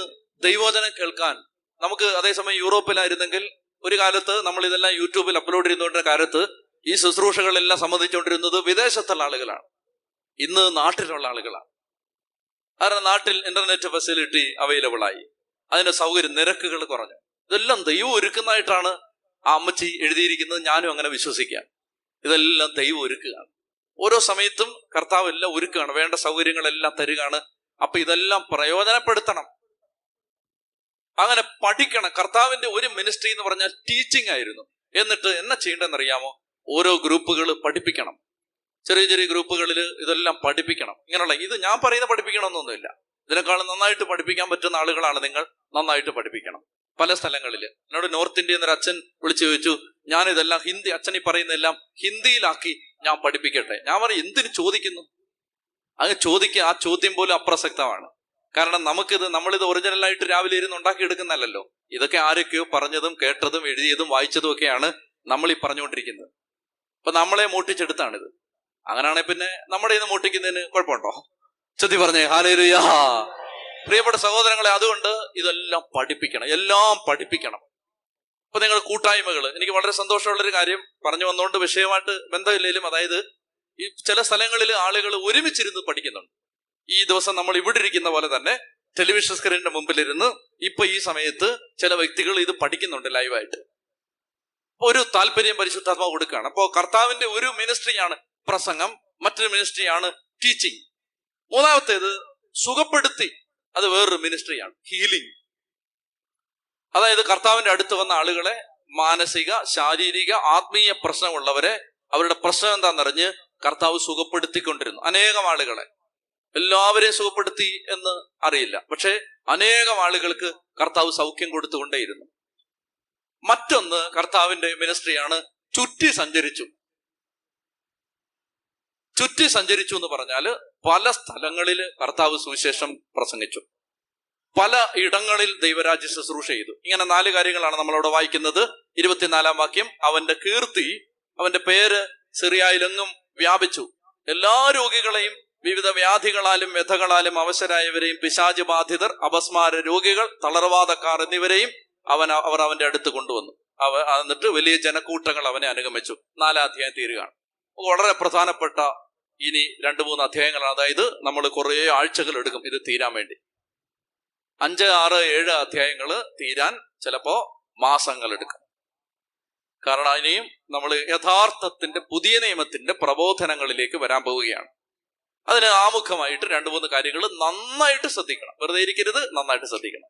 Speaker 1: ദൈവവചനം കേൾക്കാൻ നമുക്ക്, അതേസമയം യൂറോപ്പിലായിരുന്നെങ്കിൽ ഒരു കാലത്ത് നമ്മൾ ഇതെല്ലാം യൂട്യൂബിൽ അപ്ലോഡ് ചെയ്യുന്നതിന്റെ കാലത്ത് ഈ ശുശ്രൂഷകളെല്ലാം സംബന്ധിച്ചുകൊണ്ടിരുന്നത് വിദേശത്തുള്ള ആളുകളാണ്. ഇന്ന് നാട്ടിലുള്ള ആളുകളാണ്. കാരണം നാട്ടിൽ ഇന്റർനെറ്റ് ഫെസിലിറ്റി അവൈലബിൾ ആയി, അതിന്റെ സൗകര്യം, നിരക്കുകൾ കുറഞ്ഞു. ഇതെല്ലാം ദൈവം ഒരുക്കുന്നതായിട്ടാണ് ആ അമ്മച്ചി എഴുതിയിരിക്കുന്നത്. ഞാനും അങ്ങനെ വിശ്വസിക്കാം. ഇതെല്ലാം ദൈവം ഒരുക്കുകയാണ്. ഓരോ സമയത്തും കർത്താവ് എല്ലാം ഒരുക്കുകയാണ്, വേണ്ട സൗകര്യങ്ങളെല്ലാം തരികയാണ്. അപ്പൊ ഇതെല്ലാം പ്രയോജനപ്പെടുത്തണം, അങ്ങനെ പഠിക്കണം. കർത്താവിന്റെ ഒരു മിനിസ്ട്രി എന്ന് പറഞ്ഞാൽ ടീച്ചിങ് ആയിരുന്നു. എന്നിട്ട് എന്നാ ചെയ്യേണ്ടതെന്നറിയാമോ? ഓരോ ഗ്രൂപ്പുകൾ പഠിപ്പിക്കണം. ചെറിയ ചെറിയ ഗ്രൂപ്പുകളിൽ ഇതെല്ലാം പഠിപ്പിക്കണം. ഇങ്ങനെയുള്ള ഇത് ഞാൻ പറയുന്ന പഠിപ്പിക്കണമെന്നൊന്നുമില്ല. ഇതിനേക്കാളും നന്നായിട്ട് പഠിപ്പിക്കാൻ പറ്റുന്ന ആളുകളാണ് നിങ്ങൾ. നന്നായിട്ട് പഠിപ്പിക്കണം. പല സ്ഥലങ്ങളിൽ എന്നോട് നോർത്ത് ഇന്ത്യയിൽ നിന്നൊരു അച്ഛൻ വിളിച്ചു ചോദിച്ചു, ഞാൻ ഇതെല്ലാം ഹിന്ദി, അച്ഛൻ ഈ പറയുന്നതെല്ലാം ഹിന്ദിയിലാക്കി ഞാൻ പഠിപ്പിക്കട്ടെ. ഞാൻ പറയും, എന്തിനു ചോദിക്കുന്നു? അങ്ങ് ചോദിക്കുക. ആ ചോദ്യം പോലും അപ്രസക്തമാണ്. കാരണം നമ്മളിത് ഒറിജിനലായിട്ട് രാവിലെ ഇരുന്ന് ഉണ്ടാക്കിയെടുക്കുന്നതല്ലോ. ഇതൊക്കെ ആരൊക്കെയോ പറഞ്ഞതും കേട്ടതും എഴുതിയതും വായിച്ചതും ഒക്കെയാണ് നമ്മൾ ഈ പറഞ്ഞുകൊണ്ടിരിക്കുന്നത്. അപ്പൊ നമ്മളെ മോട്ടിച്ചെടുത്താണിത്. അങ്ങനെയാണെങ്കിൽ പിന്നെ നമ്മുടെ ഇന്ന് മോട്ടിക്കുന്നതിന് കുഴപ്പമുണ്ടോ? ചൊല്ലി പറഞ്ഞേ ഹല്ലേലൂയ. പ്രിയപ്പെട്ട സഹോദരങ്ങളെ, അതുകൊണ്ട് ഇതെല്ലാം പഠിപ്പിക്കണം, എല്ലാം പഠിപ്പിക്കണം. അപ്പൊ നിങ്ങളുടെ കൂട്ടായ്മകൾ, എനിക്ക് വളരെ സന്തോഷമുള്ളൊരു കാര്യം പറഞ്ഞു വന്നുകൊണ്ട് വിഷയമായിട്ട് ബന്ധമില്ലെങ്കിലും, അതായത് ഈ ചില സ്ഥലങ്ങളിൽ ആളുകൾ ഒരുമിച്ചിരുന്ന് പഠിക്കുന്നുണ്ട്. ഈ ദിവസം നമ്മൾ ഇവിടെ ഇരിക്കുന്ന പോലെ തന്നെ ടെലിവിഷൻ സ്ക്രീനിന്റെ മുമ്പിലിരുന്ന് ഇപ്പൊ ഈ സമയത്ത് ചില വ്യക്തികൾ ഇത് പഠിക്കുന്നുണ്ട് ലൈവായിട്ട്. ഒരു താല്പര്യം പരിശുദ്ധാത്മാവ് കൊടുക്കുകയാണ്. അപ്പോ കർത്താവിന്റെ ഒരു മിനിസ്ട്രിയാണ് പ്രസംഗം, മറ്റൊരു മിനിസ്ട്രിയാണ് ടീച്ചിങ്. മൂന്നാമത്തേത് സുഖപ്പെടുത്തി, അത് വേറൊരു മിനിസ്ട്രിയാണ് ഹീലിംഗ്. അതായത് കർത്താവിന്റെ അടുത്ത് വന്ന ആളുകളെ, മാനസിക, ശാരീരിക, ആത്മീയ പ്രശ്നമുള്ളവരെ, അവരുടെ പ്രശ്നം എന്താണെന്നറിഞ്ഞ് കർത്താവ് സുഖപ്പെടുത്തിക്കൊണ്ടിരുന്നു. അനേകം ആളുകളെ, എല്ലാവരെയും സുഖപ്പെടുത്തി എന്ന് അറിയില്ല, പക്ഷെ അനേകം ആളുകൾക്ക് കർത്താവ് സൗഖ്യം കൊടുത്തുകൊണ്ടേയിരുന്നു. മറ്റൊന്ന് കർത്താവിന്റെ മിനിസ്ട്രിയാണ് ചുറ്റി സഞ്ചരിച്ചു. ചുറ്റി സഞ്ചരിച്ചു എന്ന് പറഞ്ഞാല് പല സ്ഥലങ്ങളിൽ കർത്താവ് സുവിശേഷം പ്രസംഗിച്ചു, പല ഇടങ്ങളിൽ ദൈവരാജ്യ ശുശ്രൂഷ ചെയ്തു. ഇങ്ങനെ 4 കാര്യങ്ങളാണ് നമ്മളവിടെ വായിക്കുന്നത്. 24-ാം വാക്യം, അവന്റെ കീർത്തി, അവന്റെ പേര് സിറിയയിലെങ്ങും വ്യാപിച്ചു. എല്ലാ രോഗികളെയും, വിവിധ വ്യാധികളാലും വ്യഥകളാലും അവശരായവരെയും, പിശാച് ബാധിതർ, അപസ്മാര രോഗികൾ, തളർവാദക്കാർ എന്നിവരെയും അവർ അവന്റെ അടുത്ത് കൊണ്ടുവന്നു. എന്നിട്ട് വലിയ ജനക്കൂട്ടങ്ങൾ അവനെ അനുഗമിച്ചു. 4-ാം അധ്യായം തീരുകയാണ്. വളരെ പ്രധാനപ്പെട്ട ഇനി 2-3 അധ്യായങ്ങളാണ്. അതായത് നമ്മൾ കുറെ ആഴ്ചകൾ എടുക്കും ഇത് തീരാൻ വേണ്ടി. 5, 6, 7 അധ്യായങ്ങൾ തീരാൻ ചിലപ്പോ മാസങ്ങൾ എടുക്കും. കാരണം ഇനിയും നമ്മൾ യഥാർത്ഥത്തിന്റെ പുതിയ നിയമത്തിന്റെ പ്രബോധനങ്ങളിലേക്ക് വരാൻ പോവുകയാണ്. അതിന് ആമുഖമായിട്ട് 2-3 കാര്യങ്ങൾ നന്നായിട്ട് ശ്രദ്ധിക്കണം. വെറുതെ ഇരിക്കരുത്, നന്നായിട്ട് ശ്രദ്ധിക്കണം.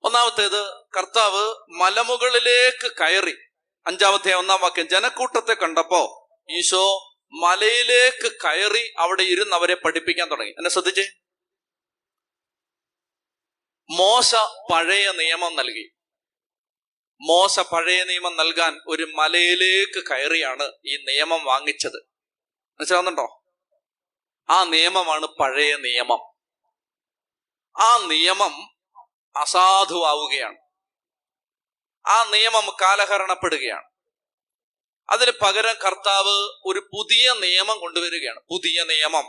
Speaker 1: ഒന്നാമത്തേത്, കർത്താവ് മലമുകളിലേക്ക് കയറി. 5-ാമത്തെ 1-ാം വാക്യം, ജനക്കൂട്ടത്തെ കണ്ടപ്പോ ഈശോ മലയിലേക്ക് കയറി അവിടെ ഇരുന്ന് അവരെ പഠിപ്പിക്കാൻ തുടങ്ങി. എന്നെ ശ്രദ്ധിച്ചേ. മോശ പഴയ നിയമം നൽകി. മോശ പഴയ നിയമം നൽകാൻ ഒരു മലയിലേക്ക് കയറിയാണ് ഈ നിയമം വാങ്ങിച്ചത്. മനസ്സിലാവുന്നുണ്ടോ? ആ നിയമമാണ് പഴയ നിയമം. ആ നിയമം അസാധുവാവുകയാണ്. ആ നിയമം കാലഹരണപ്പെടുകയാണ്. അതിന് പകരം കർത്താവ് ഒരു പുതിയ നിയമം കൊണ്ടുവരികയാണ്. പുതിയ നിയമം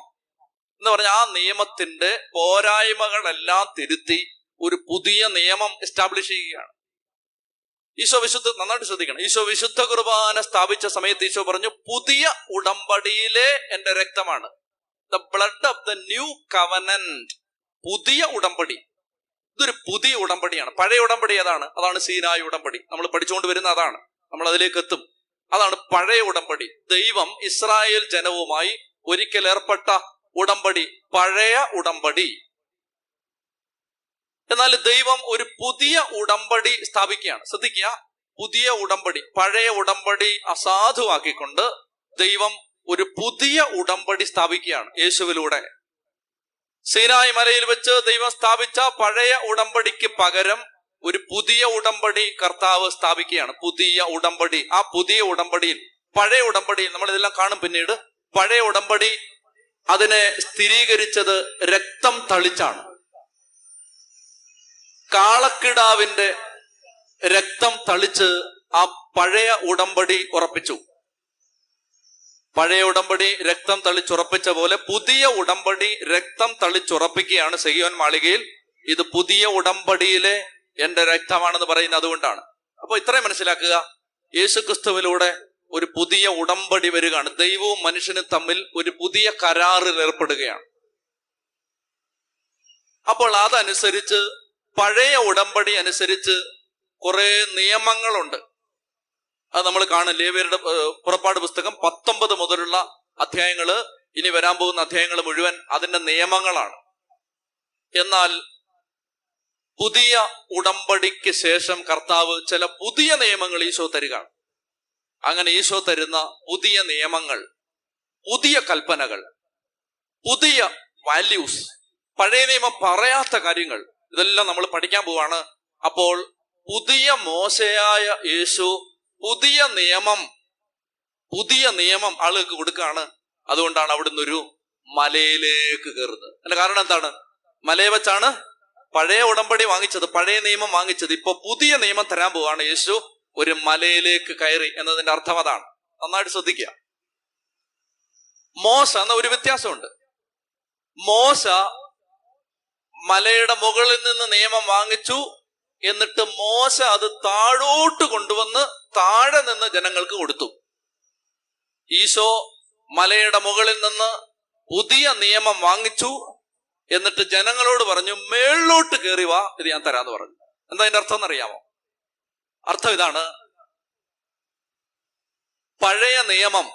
Speaker 1: എന്ന് പറഞ്ഞാൽ ആ നിയമത്തിന്റെ പോരായ്മകളെല്ലാം തിരുത്തി ഒരു പുതിയ നിയമം എസ്റ്റാബ്ലിഷ് ചെയ്യുകയാണ്. ഈശോ നന്നായിട്ട് ശ്രദ്ധിക്കണം. ഈശോ വിശുദ്ധ കുർബാന സ്ഥാപിച്ച സമയത്ത് ഈശോ പറഞ്ഞു, പുതിയ ഉടമ്പടിയിലെ എന്റെ രക്തമാണ്. The blood of the new covenant. പുതിയ ഉടമ്പടി. ഇതൊരു പുതിയ ഉടമ്പടിയാണ്. പഴയ ഉടമ്പടി അതാണ് സീനായി ഉടമ്പടി. നമ്മൾ പഠിച്ചുകൊണ്ട് വരുന്ന അതാണ്. നമ്മൾ അതിലേക്ക് എത്തും. അതാണ് പഴയ ഉടമ്പടി. ദൈവം ഇസ്രായേൽ ജനവുമായി ഒരിക്കൽ ഏർപ്പെട്ട ഉടമ്പടി, പഴയ ഉടമ്പടി. എന്നാൽ ദൈവം ഒരു പുതിയ ഉടമ്പടി സ്ഥാപിക്കുകയാണ്. ശ്രദ്ധിക്കുക, പുതിയ ഉടമ്പടി. പഴയ ഉടമ്പടി അസാധുവാക്കിക്കൊണ്ട് ദൈവം ഒരു പുതിയ ഉടമ്പടി സ്ഥാപിക്കുകയാണ് യേശുവിലൂടെ. സീനായി മലയിൽ വെച്ച് ദൈവം സ്ഥാപിച്ച പഴയ ഉടമ്പടിക്ക് പകരം ഒരു പുതിയ ഉടമ്പടി കർത്താവ് സ്ഥാപിക്കുകയാണ്. പുതിയ ഉടമ്പടി. ആ പുതിയ ഉടമ്പടിയിൽ, പഴയ ഉടമ്പടിയിൽ നമ്മൾ ഇതെല്ലാം കാണും പിന്നീട്. പഴയ ഉടമ്പടി അതിനെ സ്ഥിരീകരിച്ചത് രക്തം തളിച്ചാണ്. കാളക്കിടാവിന്റെ രക്തം തളിച്ച് ആ പഴയ ഉടമ്പടി ഉറപ്പിച്ചു. പഴയ ഉടമ്പടി രക്തം തളിച്ചുറപ്പിച്ച പോലെ പുതിയ ഉടമ്പടി രക്തം തളിച്ചുറപ്പിക്കുകയാണ് സിഹിയോൻ മാളികയിൽ. ഇത് പുതിയ ഉടമ്പടിയിലെ എന്റെ രക്തമാണെന്ന് പറയുന്നത് അതുകൊണ്ടാണ്. അപ്പൊ ഇത്രയും മനസ്സിലാക്കുക, യേശുക്രിസ്തുവിലൂടെ ഒരു പുതിയ ഉടമ്പടി വരികയാണ്. ദൈവവും മനുഷ്യനും തമ്മിൽ ഒരു പുതിയ കരാറിൽ ഏർപ്പെടുകയാണ്. അപ്പോൾ അതനുസരിച്ച് പഴയ ഉടമ്പടി അനുസരിച്ച് കുറെ നിയമങ്ങളുണ്ട്. അത് നമ്മൾ കാണും. ലേവ്യരുടെ പുറപ്പാട് പുസ്തകം 19 മുതലുള്ള അധ്യായങ്ങള്, ഇനി വരാൻ പോകുന്ന അധ്യായങ്ങൾ മുഴുവൻ അതിന്റെ നിയമങ്ങളാണ്. എന്നാൽ പുതിയ ഉടമ്പടിക്ക് ശേഷം കർത്താവ് ചില പുതിയ നിയമങ്ങൾ ഈശോ തരികയാണ്. അങ്ങനെ ഈശോ തരുന്ന പുതിയ നിയമങ്ങൾ, പുതിയ കൽപ്പനകൾ, പുതിയ വാല്യൂസ്, പഴയ നിയമം പറയാത്ത കാര്യങ്ങൾ, ഇതെല്ലാം നമ്മൾ പഠിക്കാൻ പോവാണ്. അപ്പോൾ പുതിയ മോശയായ യേശു പുതിയ നിയമം ആളുകൾക്ക് കൊടുക്കുകയാണ്. അതുകൊണ്ടാണ് അവിടുന്ന് ഒരു മലയിലേക്ക് കയറുന്നത്. അതിന്റെ കാരണം എന്താണ്? മലയെ വെച്ചാണ് പഴയ ഉടമ്പടി വാങ്ങിച്ചത്, പഴയ നിയമം വാങ്ങിച്ചത്. ഇപ്പൊ പുതിയ നിയമം തരാൻ പോവാണ് യേശു. ഒരു മലയിലേക്ക് കയറി എന്നതിന്റെ അർത്ഥം അതാണ്. നന്നായിട്ട് ശ്രദ്ധിക്കുക. മോശ എന്ന ഒരു വ്യത്യാസമുണ്ട്. മോശ മലയുടെ മുകളിൽ നിന്ന് നിയമം വാങ്ങിച്ചു. എന്നിട്ട് മോശ അത് താഴോട്ട് കൊണ്ടുവന്ന് താഴെ നിന്ന് ജനങ്ങൾക്ക് കൊടുത്തു. ഈശോ മലയുടെ മുകളിൽ നിന്ന് പുതിയ നിയമം വാങ്ങിച്ചു. എന്നിട്ട് ജനങ്ങളോട് പറഞ്ഞു, മേളിലോട്ട് കയറി വാ, ഇത് ഞാൻ തരാന്ന് പറഞ്ഞു. എന്താ അതിന്റെ അർത്ഥം എന്നറിയാമോ? അർത്ഥം ഇതാണ്: പഴയ നിയമം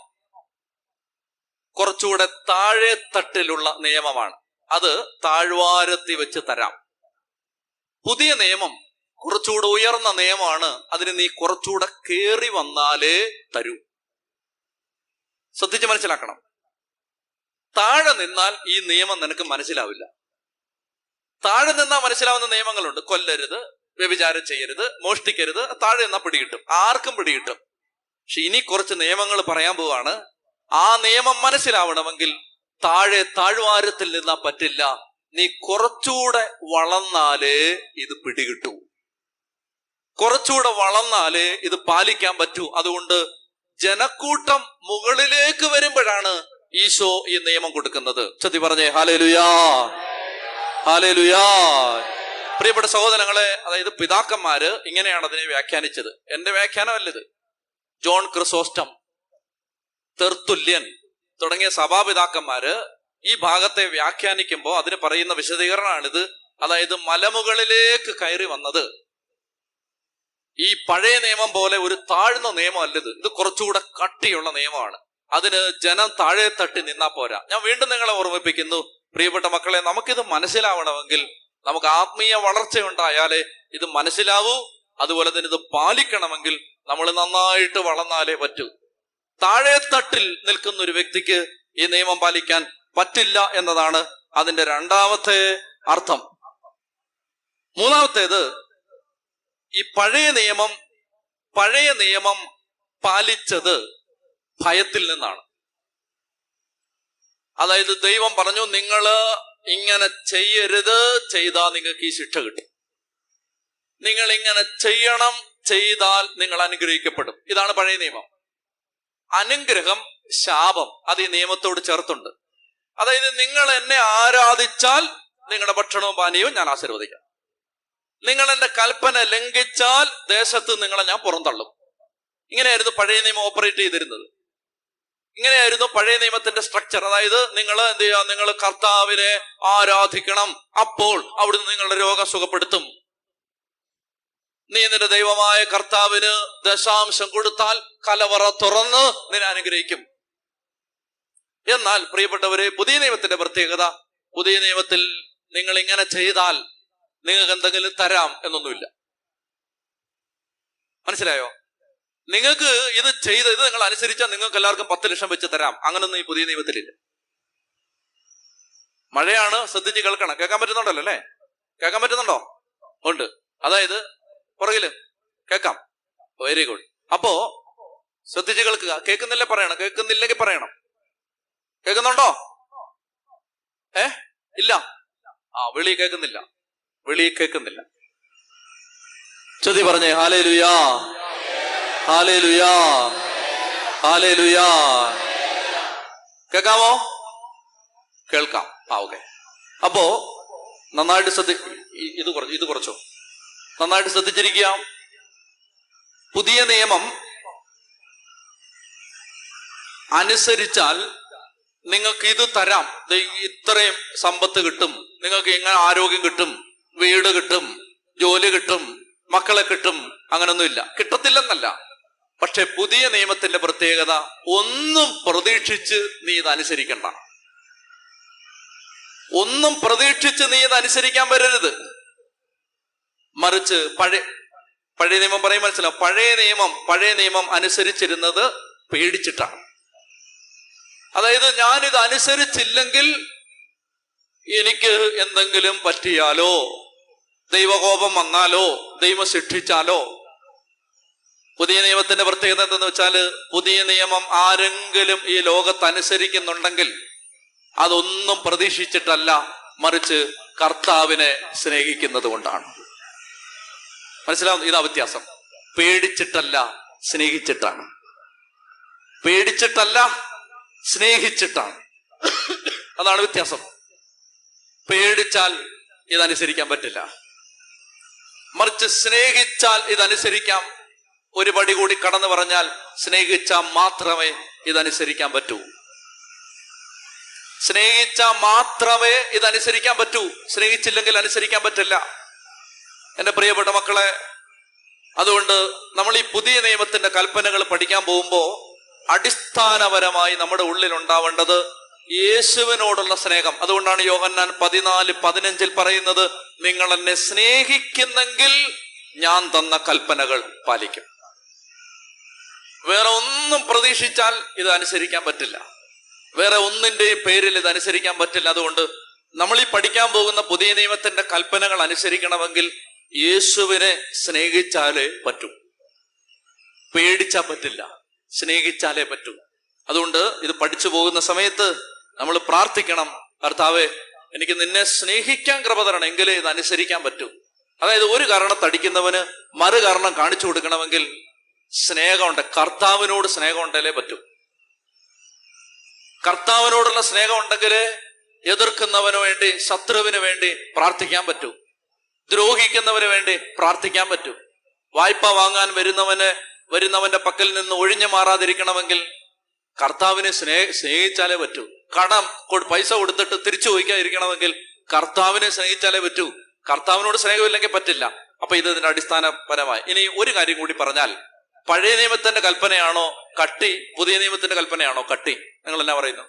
Speaker 1: കുറച്ചുകൂടെ താഴെ തട്ടിലുള്ള നിയമമാണ്. അത് താഴ്വാരത്തിൽ വെച്ച് തരാം. പുതിയ നിയമം കുറച്ചുകൂടെ ഉയർന്ന നിയമമാണ്. അതിന് നീ കുറച്ചുകൂടെ കേറി വന്നാലേ തരൂ. ശ്രദ്ധിച്ച് മനസ്സിലാക്കണം. താഴെ നിന്നാൽ ഈ നിയമം നിനക്ക് മനസ്സിലാവില്ല. താഴെ നിന്നാൽ മനസ്സിലാവുന്ന നിയമങ്ങളുണ്ട്. കൊല്ലരുത്, വ്യഭിചാരം ചെയ്യരുത്, മോഷ്ടിക്കരുത്. താഴെ നിന്നാൽ പിടികിട്ടും, ആർക്കും പിടികിട്ടും. പക്ഷെ ഇനി കുറച്ച് നിയമങ്ങൾ പറയാൻ പോവാണ്. ആ നിയമം മനസ്സിലാവണമെങ്കിൽ താഴ്വാരത്തിൽ നിന്നാ പറ്റില്ല. നീ കുറച്ചുകൂടെ വളർന്നാലേ ഇത് പിടികിട്ടൂ, കുറച്ചുകൂടെ വളർന്നാലേ ഇത് പാലിക്കാൻ പറ്റൂ. അതുകൊണ്ട് ജനക്കൂട്ടം മുകളിലേക്ക് വരുമ്പോഴാണ് ഈശോ ഈ നിയമം കൊടുക്കുന്നത്. ചൊല്ലി പറഞ്ഞേ ഹല്ലേലൂയാ, ഹല്ലേലൂയാ. പ്രിയപ്പെട്ട സഹോദരങ്ങളെ, അതായത് പിതാക്കന്മാര് ഇങ്ങനെയാണ് അതിനെ വ്യാഖ്യാനിച്ചത്. എന്റെ വ്യാഖ്യാനമല്ലത്. ജോൺ ക്രിസോസ്റ്റം, തെർത്തുല്യൻ തുടങ്ങിയ സഭാപിതാക്കന്മാര് ഈ ഭാഗത്തെ വ്യാഖ്യാനിക്കുമ്പോൾ അതിന് പറയുന്ന വിശദീകരണമാണിത്. അതായത് മലമുകളിലേക്ക് കയറി വന്നത് ഈ പഴയ നിയമം പോലെ ഒരു താഴ്ന്ന നിയമം അല്ലത്. ഇത് കുറച്ചുകൂടെ കട്ടിയുള്ള നിയമമാണ്. അതിന് ജനം താഴെ തട്ടി നിന്നാ പോരാ. ഞാൻ വീണ്ടും നിങ്ങളെ ഓർമ്മിപ്പിക്കുന്നു, പ്രിയപ്പെട്ട മക്കളെ, നമുക്കിത് മനസ്സിലാവണമെങ്കിൽ, നമുക്ക് ആത്മീയ വളർച്ചയുണ്ടായാലേ ഇത് മനസ്സിലാവൂ. അതുപോലെ തന്നെ ഇത് പാലിക്കണമെങ്കിൽ നമ്മൾ നന്നായിട്ട് വളർന്നാലേ പറ്റൂ. താഴെ തട്ടിൽ നിൽക്കുന്ന ഒരു വ്യക്തിക്ക് ഈ നിയമം പാലിക്കാൻ പറ്റില്ല എന്നതാണ് അതിന്റെ രണ്ടാമത്തെ അർത്ഥം. മൂന്നാമത്തേത്, ഈ പഴയ നിയമം പാലിച്ചത് ഭയത്തിൽ നിന്നാണ്. അതായത് ദൈവം പറഞ്ഞു, നിങ്ങള് ഇങ്ങനെ ചെയ്യരുത്, ചെയ്താൽ നിങ്ങൾക്ക് ഈ ശിക്ഷ കിട്ടും. നിങ്ങൾ ഇങ്ങനെ ചെയ്യണം, ചെയ്താൽ നിങ്ങൾ അനുഗ്രഹിക്കപ്പെടും. ഇതാണ് പഴയ നിയമം. അനുഗ്രഹം, ശാപം അത് ഈ നിയമത്തോട് ചേർത്തുണ്ട്. അതായത് നിങ്ങൾ എന്നെ ആരാധിച്ചാൽ നിങ്ങളുടെ ഭക്ഷണവും പാനീയവും ഞാൻ ആശീർവദിക്കാം. നിങ്ങൾ എന്റെ കൽപ്പന ലംഘിച്ചാൽ ദേശത്ത് നിങ്ങളെ ഞാൻ പുറന്തള്ളും. ഇങ്ങനെയായിരുന്നു പഴയ നിയമം ഓപ്പറേറ്റ് ചെയ്തിരുന്നത്. ഇങ്ങനെയായിരുന്നു പഴയ നിയമത്തിന്റെ സ്ട്രക്ചർ. അതായത് നിങ്ങൾ എന്ത് ചെയ്യുക, നിങ്ങൾ കർത്താവിനെ ആരാധിക്കണം, അപ്പോൾ അവിടുന്ന് നിങ്ങളുടെ രോഗം സുഖപ്പെടുത്തും. നീ നിന്റെ ദൈവമായ കർത്താവിന് ദശാംശം കൊടുത്താൽ കലവറ തുറന്ന് നിന്നെ അനുഗ്രഹിക്കും. എന്നാൽ പ്രിയപ്പെട്ടവരെ, പുതിയ നിയമത്തിന്റെ പ്രത്യേകത, പുതിയ നിയമത്തിൽ നിങ്ങൾ ഇങ്ങനെ ചെയ്താൽ നിങ്ങൾക്ക് എന്തെങ്കിലും തരാം എന്നൊന്നുമില്ല. മനസ്സിലായോ? നിങ്ങൾക്ക് ഇത് നിങ്ങൾ അനുസരിച്ചാൽ നിങ്ങൾക്ക് എല്ലാവർക്കും 10 ലക്ഷം വെച്ച് തരാം. അങ്ങനൊന്നും ഈ പുതിയ നിയമത്തിലില്ല. മഴയാണ്, ശ്രദ്ധിച്ച് കേൾക്കണം. കേൾക്കാൻ പറ്റുന്നുണ്ടല്ലോ അല്ലേ? കേൾക്കാൻ പറ്റുന്നുണ്ടോ? ഉണ്ട്. അതായത് പുറകില് കേൾക്കാം. Very good. അപ്പോ ശ്രദ്ധിച്ച് കേൾക്കുക. കേൾക്കുന്നില്ല പറയണം, കേൾക്കുന്നില്ലെങ്കിൽ പറയണം. കേൾക്കുന്നുണ്ടോ? ഇല്ല. വെളി കേൾക്കുന്നില്ല. ചൊല്ലി പറഞ്ഞേ ഹല്ലേലൂയാ. Hallelujah, hallelujah. കേൾക്കാമോ? കേൾക്കാം. ഓക്കെ. അപ്പോ നന്നായിട്ട് ഇത് കുറച്ചോ, നന്നായിട്ട് ശ്രദ്ധിച്ചിരിക്കുക. പുതിയ നിയമം അനുസരിച്ചാൽ നിങ്ങൾക്ക് ഇത് തരാം, ഇത്രയും സമ്പത്ത് കിട്ടും, നിങ്ങൾക്ക് ഇങ്ങനെ ആരോഗ്യം കിട്ടും, വീട് കിട്ടും, ജോലി കിട്ടും, മക്കളെ കിട്ടും, അങ്ങനൊന്നുമില്ല. കിട്ടത്തില്ലെന്നല്ല. പക്ഷെ പുതിയ നിയമത്തിന്റെ പ്രത്യേകത, ഒന്നും പ്രതീക്ഷിച്ച് നീ ഇത് അനുസരിക്കണ്ട. ഒന്നും പ്രതീക്ഷിച്ച് നീ ഇത് അനുസരിക്കാൻ വരരുത്. മറിച്ച് പഴയ നിയമം പറയും, മനസ്സിലാവും. പഴയ നിയമം അനുസരിച്ചിരുന്നത് പേടിച്ചിട്ടാണ്. അതായത് ഞാനിത് അനുസരിച്ചില്ലെങ്കിൽ എനിക്ക് എന്തെങ്കിലും പറ്റിയാലോ, ദൈവകോപം വന്നാലോ, ദൈവം ശിക്ഷിച്ചാലോ. പുതിയ നിയമത്തിന്റെ പ്രത്യേകത എന്തെന്ന് വെച്ചാൽ, പുതിയ നിയമം ആരെങ്കിലും ഈ ലോകത്ത് അനുസരിക്കുന്നുണ്ടെങ്കിൽ അതൊന്നും പ്രതീക്ഷിച്ചിട്ടല്ല, മറിച്ച് കർത്താവിനെ സ്നേഹിക്കുന്നത് കൊണ്ടാണ്. മനസ്സിലാവുന്നു? ഇതാ വ്യത്യാസം. പേടിച്ചിട്ടല്ല, സ്നേഹിച്ചിട്ടാണ്. പേടിച്ചിട്ടല്ല, സ്നേഹിച്ചിട്ടാണ്. അതാണ് വ്യത്യാസം. പേടിച്ചാൽ ഇതനുസരിക്കാൻ പറ്റില്ല, മറിച്ച് സ്നേഹിച്ചാൽ ഇതനുസരിക്കാം. ഒരു പടി കൂടി കടന്നു പറഞ്ഞാൽ, സ്നേഹിച്ചാൽ മാത്രമേ ഇതനുസരിക്കാൻ പറ്റൂ. സ്നേഹിച്ചാൽ മാത്രമേ ഇതനുസരിക്കാൻ പറ്റൂ. സ്നേഹിച്ചില്ലെങ്കിൽ അനുസരിക്കാൻ പറ്റില്ല. എന്റെ പ്രിയപ്പെട്ട മക്കളെ, അതുകൊണ്ട് നമ്മൾ ഈ പുതിയ നിയമത്തിന്റെ കൽപ്പനകൾ പഠിക്കാൻ പോകുമ്പോൾ അടിസ്ഥാനപരമായി നമ്മുടെ ഉള്ളിൽ ഉണ്ടാവേണ്ടത് യേശുവിനോടുള്ള സ്നേഹം. അതുകൊണ്ടാണ് യോഹന്നാൻ 14:15 പറയുന്നത്, നിങ്ങൾ എന്നെ സ്നേഹിക്കുന്നെങ്കിൽ ഞാൻ തന്ന കൽപ്പനകൾ പാലിക്കും. വേറെ ഒന്നും പ്രതീക്ഷിച്ചാൽ ഇത് അനുസരിക്കാൻ പറ്റില്ല. വേറെ ഒന്നിന്റെയും പേരിൽ ഇത് അനുസരിക്കാൻ പറ്റില്ല. അതുകൊണ്ട് നമ്മൾ ഈ പഠിക്കാൻ പോകുന്ന പുതിയ നിയമത്തിന്റെ കൽപ്പനകൾ അനുസരിക്കണമെങ്കിൽ യേശുവിനെ സ്നേഹിച്ചാലേ പറ്റൂ. പേടിച്ചാ പറ്റില്ല, സ്നേഹിച്ചാലേ പറ്റൂ. അതുകൊണ്ട് ഇത് പഠിച്ചു പോകുന്ന സമയത്ത് നമ്മൾ പ്രാർത്ഥിക്കണം, കർത്താവേ എനിക്ക് നിന്നെ സ്നേഹിക്കാൻ കൃപ തരണം, എങ്കിലേ ഇത് അനുസരിക്കാൻ പറ്റൂ. അതായത് ഒരു കാരണത്തടിക്കുന്നവന് മറു കാരണം കാണിച്ചു കൊടുക്കണമെങ്കിൽ സ്നേഹമുണ്ട്, കർത്താവിനോട് സ്നേഹം ഉണ്ടല്ലേ പറ്റൂ. കർത്താവിനോടുള്ള സ്നേഹം ഉണ്ടെങ്കിലേ എതിർക്കുന്നവന് വേണ്ടി, ശത്രുവിന് വേണ്ടി പ്രാർത്ഥിക്കാൻ പറ്റൂ. ദ്രോഹിക്കുന്നവന് വേണ്ടി പ്രാർത്ഥിക്കാൻ പറ്റൂ. വായ്പ വാങ്ങാൻ വരുന്നവന്റെ പക്കൽ നിന്ന് ഒഴിഞ്ഞു മാറാതിരിക്കണമെങ്കിൽ കർത്താവിനെ സ്നേഹിച്ചാലേ പറ്റൂ. പൈസ കൊടുത്തിട്ട് തിരിച്ചു ചോദിക്കാതിരിക്കണമെങ്കിൽ കർത്താവിനെ സ്നേഹിച്ചാലേ പറ്റൂ. കർത്താവിനോട് സ്നേഹമില്ലെങ്കിൽ പറ്റില്ല. അപ്പൊ ഇതിന്റെ അടിസ്ഥാനപരമായി ഇനി ഒരു കാര്യം കൂടി പറഞ്ഞാൽ, പഴയ നിയമത്തിന്റെ കൽപ്പനയാണോ കട്ടി, പുതിയ നിയമത്തിന്റെ കൽപ്പനയാണോ കട്ടി? നിങ്ങൾ എന്നാ പറയുന്നു?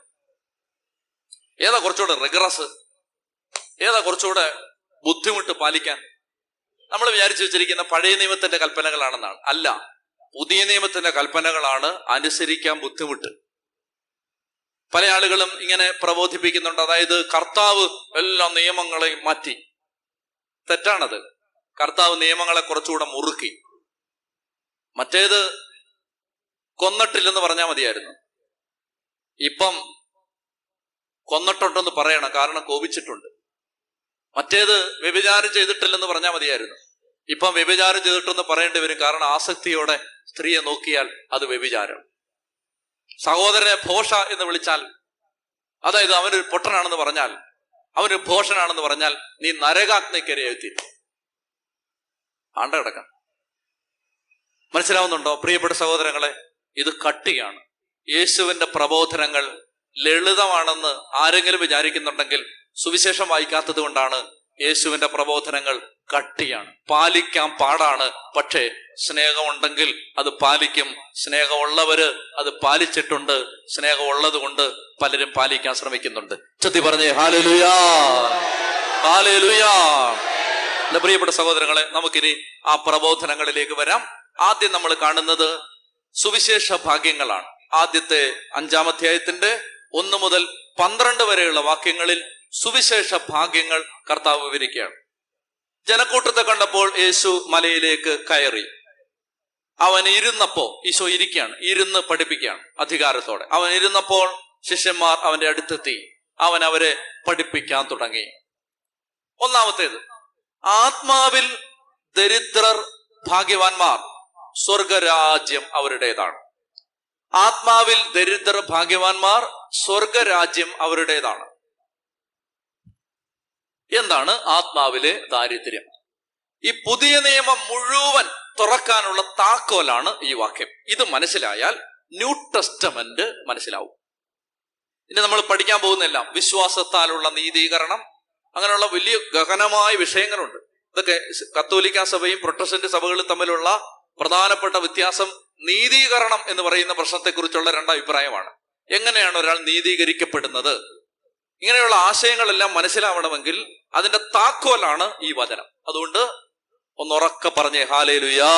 Speaker 1: ഏതാ കുറച്ചുകൂടെ റിഗറസ്? ഏതാ കുറച്ചുകൂടെ ബുദ്ധിമുട്ട് പാലിക്കാൻ? നമ്മൾ വിചാരിച്ചു വെച്ചിരിക്കുന്ന പഴയ നിയമത്തിന്റെ കൽപ്പനകളാണെന്നാണ്. അല്ല, പുതിയ നിയമത്തിന്റെ കൽപ്പനകളാണ് അനുസരിക്കാൻ ബുദ്ധിമുട്ട്. പല ആളുകളും ഇങ്ങനെ പ്രബോധിപ്പിക്കുന്നുണ്ട്, അതായത് കർത്താവ് എല്ലാ നിയമങ്ങളെയും മാറ്റി. തെറ്റാണത്. കർത്താവ് നിയമങ്ങളെ കുറച്ചുകൂടെ മുറുക്കി. മറ്റേത് കൊന്നിട്ടില്ലെന്ന് പറഞ്ഞാൽ മതിയായിരുന്നു. ഇപ്പം കൊന്നിട്ടുണ്ടെന്ന് പറയണം, കാരണം കോപിച്ചിട്ടുണ്ട്. മറ്റേത് വ്യഭിചാരം ചെയ്തിട്ടില്ലെന്ന് പറഞ്ഞാൽ മതിയായിരുന്നു. ഇപ്പം വ്യഭിചാരം ചെയ്തിട്ടെന്ന് പറയേണ്ടി വരും, കാരണം ആസക്തിയോടെ സ്ത്രീയെ നോക്കിയാൽ അത് വ്യഭിചാരം. സഹോദരനെ ഭോഷ എന്ന് വിളിച്ചാൽ, അതായത് അവനൊരു പൊട്ടനാണെന്ന് പറഞ്ഞാൽ, അവനൊരു ഭോഷനാണെന്ന് പറഞ്ഞാൽ നീ നരകാഗ്നിക്കരയെത്തിരും. ആണ്ട കിടക്കാം. മനസ്സിലാവുന്നുണ്ടോ പ്രിയപ്പെട്ട സഹോദരങ്ങളെ? ഇത് കട്ടിയാണ്. യേശുവിന്റെ പ്രബോധനങ്ങൾ ലളിതമാണെന്ന് ആരെങ്കിലും വിചാരിക്കുന്നുണ്ടെങ്കിൽ സുവിശേഷം വായിക്കാത്തത് കൊണ്ടാണ്. യേശുവിന്റെ പ്രബോധനങ്ങൾ കട്ടിയാണ്, പാലിക്കാൻ പാടാണ്. പക്ഷേ സ്നേഹമുണ്ടെങ്കിൽ അത് പാലിക്കും. സ്നേഹമുള്ളവര് അത് പാലിച്ചിട്ടുണ്ട്. സ്നേഹമുള്ളത് കൊണ്ട് പലരും പാലിക്കാൻ ശ്രമിക്കുന്നുണ്ട്. ചൊല്ലി പറഞ്ഞേ ഹല്ലേലൂയ, ഹല്ലേലൂയ. എന്റെ പ്രിയപ്പെട്ട സഹോദരങ്ങളെ, നമുക്കിനി ആ പ്രബോധനങ്ങളിലേക്ക് വരാം. ആദ്യം നമ്മൾ കാണുന്നത് സുവിശേഷ ഭാഗ്യങ്ങളാണ്. ആദ്യത്തെ 5-ാം അധ്യായത്തിന്റെ 1 മുതൽ 12 വരെയുള്ള വാക്യങ്ങളിൽ സുവിശേഷ ഭാഗ്യങ്ങൾ കർത്താവ് വിവരിക്കുകയാണ്. ജനക്കൂട്ടത്തെ കണ്ടപ്പോൾ യേശു മലയിലേക്ക് കയറി. അവൻ ഇരുന്നപ്പോ, ഈശോ ഇരിക്കുകയാണ്, ഇരുന്ന് പഠിപ്പിക്കുകയാണ് അധികാരത്തോടെ. അവൻ ഇരുന്നപ്പോൾ ശിഷ്യന്മാർ അവന്റെ അടുത്തെത്തി. അവൻ അവരെ പഠിപ്പിക്കാൻ തുടങ്ങി. ഒന്നാമത്തേത്, ആത്മാവിൽ ദരിദ്രർ ഭാഗ്യവാന്മാർ, സ്വർഗരാജ്യം അവരുടേതാണ്. ആത്മാവിൽ ദരിദ്രർ ഭാഗ്യവാന്മാർ, സ്വർഗരാജ്യം അവരുടേതാണ്. എന്താണ് ആത്മാവിലെ ദാരിദ്ര്യം? ഈ പുതിയ നിയമം മുഴുവൻ തുറക്കാനുള്ള താക്കോലാണ് ഈ വാക്യം. ഇത് മനസ്സിലായാൽ ന്യൂ ടെസ്റ്റമെന്റ് മനസ്സിലാവും. ഇനി നമ്മൾ പഠിക്കാൻ പോകുന്നെല്ലാം വിശ്വാസത്താലുള്ള നീതീകരണം, അങ്ങനെയുള്ള വലിയ ഗഹനമായ വിഷയങ്ങളുണ്ട്. ഇതൊക്കെ കത്തോലിക്ക സഭയും പ്രൊട്ടസ്റ്റന്റ് സഭകളും തമ്മിലുള്ള പ്രധാനപ്പെട്ട വ്യത്യാസം നീതീകരണം എന്ന് പറയുന്ന പ്രശ്നത്തെക്കുറിച്ചുള്ള രണ്ടഭിപ്രായമാണ്. എങ്ങനെയാണ് ഒരാൾ നീതീകരിക്കപ്പെടുന്നത്? ഇങ്ങനെയുള്ള ആശയങ്ങളെല്ലാം മനസ്സിലാവണമെങ്കിൽ അതിന്റെ താക്കോലാണ് ഈ വചനം. അതുകൊണ്ട് ഒന്നുറക്കെ പറഞ്ഞേ ഹല്ലേലൂയാ.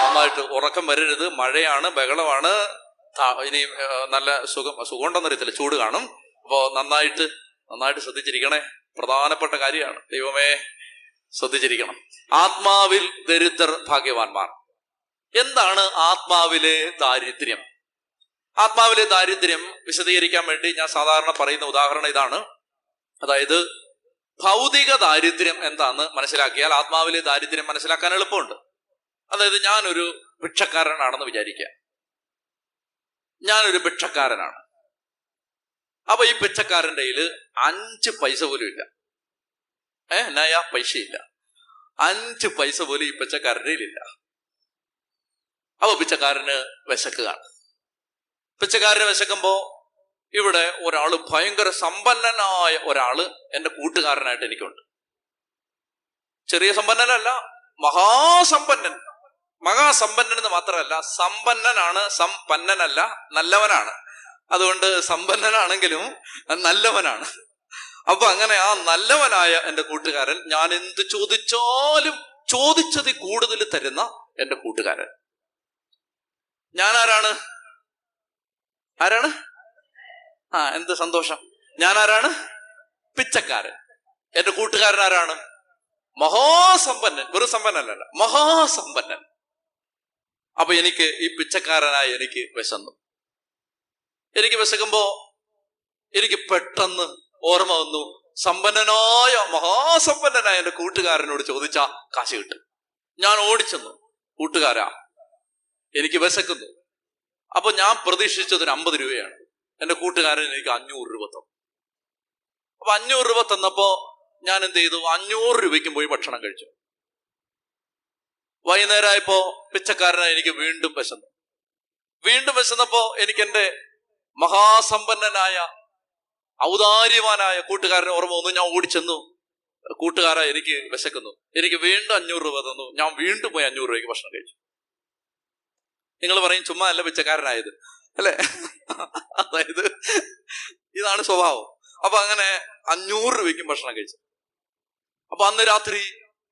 Speaker 1: നന്നായിട്ട് ഉറക്കം വരരുത്, മഴയാണ്, ബഹളമാണ്. ഇനി നല്ല സുഖമുണ്ടെന്നറിയത്തില്ല, ചൂട് കാണും. അപ്പോ നന്നായിട്ട് ശ്രദ്ധിച്ചിരിക്കണേ, പ്രധാനപ്പെട്ട കാര്യമാണ്. ദൈവമേ, ശ്രദ്ധിച്ചിരിക്കണം. ആത്മാവിൽ ദരിദ്രർ ഭാഗ്യവാന്മാർ. എന്താണ് ആത്മാവിലെ ദാരിദ്ര്യം? ആത്മാവിലെ ദാരിദ്ര്യം വിശദീകരിക്കാൻ വേണ്ടി ഞാൻ സാധാരണ പറയുന്ന ഉദാഹരണം ഇതാണ്. അതായത് ഭൗതിക ദാരിദ്ര്യം എന്താന്ന് മനസ്സിലാക്കിയാൽ ആത്മാവിലെ ദാരിദ്ര്യം മനസ്സിലാക്കാൻ എളുപ്പമുണ്ട്. അതായത് ഞാനൊരു ഭിക്ഷക്കാരനാണെന്ന് വിചാരിക്കുക. ഞാനൊരു ഭിക്ഷക്കാരനാണ്. അപ്പൊ ഈ ഭിക്ഷക്കാരൻ്റെ കയ്യില് 5 പൈസ പോലും ഇല്ല. നയാ പൈസയില്ല. 5 പൈസ പോലും ഈ പിച്ചക്കാരൻ്റെ കയ്യിലില്ല. അപ്പൊ പിച്ചക്കാരന് വിശക്കുകയാണ്. പിച്ചക്കാരന് വിശക്കുമ്പോ ഇവിടെ ഒരാള്, ഭയങ്കര സമ്പന്നനായ ഒരാള് എൻ്റെ കൂട്ടുകാരനായിട്ട് എനിക്കുണ്ട്. ചെറിയ സമ്പന്നനല്ല, മഹാസമ്പന്നൻ. മഹാസമ്പന്നൻ എന്ന് മാത്രമല്ല, സമ്പന്നനാണ്, സമ്പന്നനല്ല, നല്ലവനാണ്. അതുകൊണ്ട് സമ്പന്നനാണെങ്കിലും നല്ലവനാണ്. അപ്പൊ അങ്ങനെ ആ നല്ലവനായ എൻ്റെ കൂട്ടുകാരൻ, ഞാൻ എന്ത് ചോദിച്ചാലും ചോദിച്ചതിൽ കൂടുതൽ തരുന്ന എൻ്റെ കൂട്ടുകാരൻ. ഞാൻ ആരാണ്? എന്ത് സന്തോഷം. ഞാൻ ആരാണ്? പിച്ചക്കാരൻ. എൻ്റെ കൂട്ടുകാരൻ ആരാണ്? മഹാസമ്പന്നൻ. വെറും സമ്പന്നനല്ല, മഹാസമ്പന്നൻ. അപ്പൊ എനിക്ക് ഈ പിച്ചക്കാരനായ എനിക്ക് വിശന്നു. എനിക്ക് വിശക്കുമ്പോ എനിക്ക് പെട്ടെന്ന് ഓർമ്മ വന്നു, സമ്പന്നനായ മഹാസമ്പന്നനായ എൻ്റെ കൂട്ടുകാരനോട് ചോദിച്ചാ കാശ് കിട്ടും. ഞാൻ ഓടിച്ചെന്നു, കൂട്ടുകാരാ എനിക്ക് വിശക്കുന്നു. അപ്പൊ ഞാൻ പ്രതീക്ഷിച്ചതിന് 50 രൂപയാണ്. എൻ്റെ കൂട്ടുകാരൻ എനിക്ക് 500 രൂപ തന്നു. അപ്പൊ 500 രൂപ തന്നപ്പോ ഞാൻ എന്ത് ചെയ്തു? 500 രൂപയ്ക്കും പോയി ഭക്ഷണം കഴിച്ചു. വൈകുന്നേരമായപ്പോ പിച്ചക്കാരനായി എനിക്ക് വീണ്ടും വിശന്നപ്പോ എനിക്ക് എൻ്റെ മഹാസമ്പന്നനായ ഔദാര്യവാനായ കൂട്ടുകാരനെ ഓർമ്മ വന്നു. ഞാൻ ഓടിച്ചെന്നു, കൂട്ടുകാരാ എനിക്ക് വിശക്കുന്നു. എനിക്ക് വീണ്ടും 500 രൂപ തന്നു. ഞാൻ വീണ്ടും പോയി 500 രൂപയ്ക്ക് ഭക്ഷണം കഴിച്ചു. നിങ്ങൾ പറയും ചുമ്മാ അല്ല പിച്ചക്കാരനായത്, അല്ലെ? അതായത് ഇതാണ് സ്വഭാവം. അപ്പൊ അങ്ങനെ 500 രൂപയ്ക്കും ഭക്ഷണം കഴിച്ചു. അപ്പൊ അന്ന് രാത്രി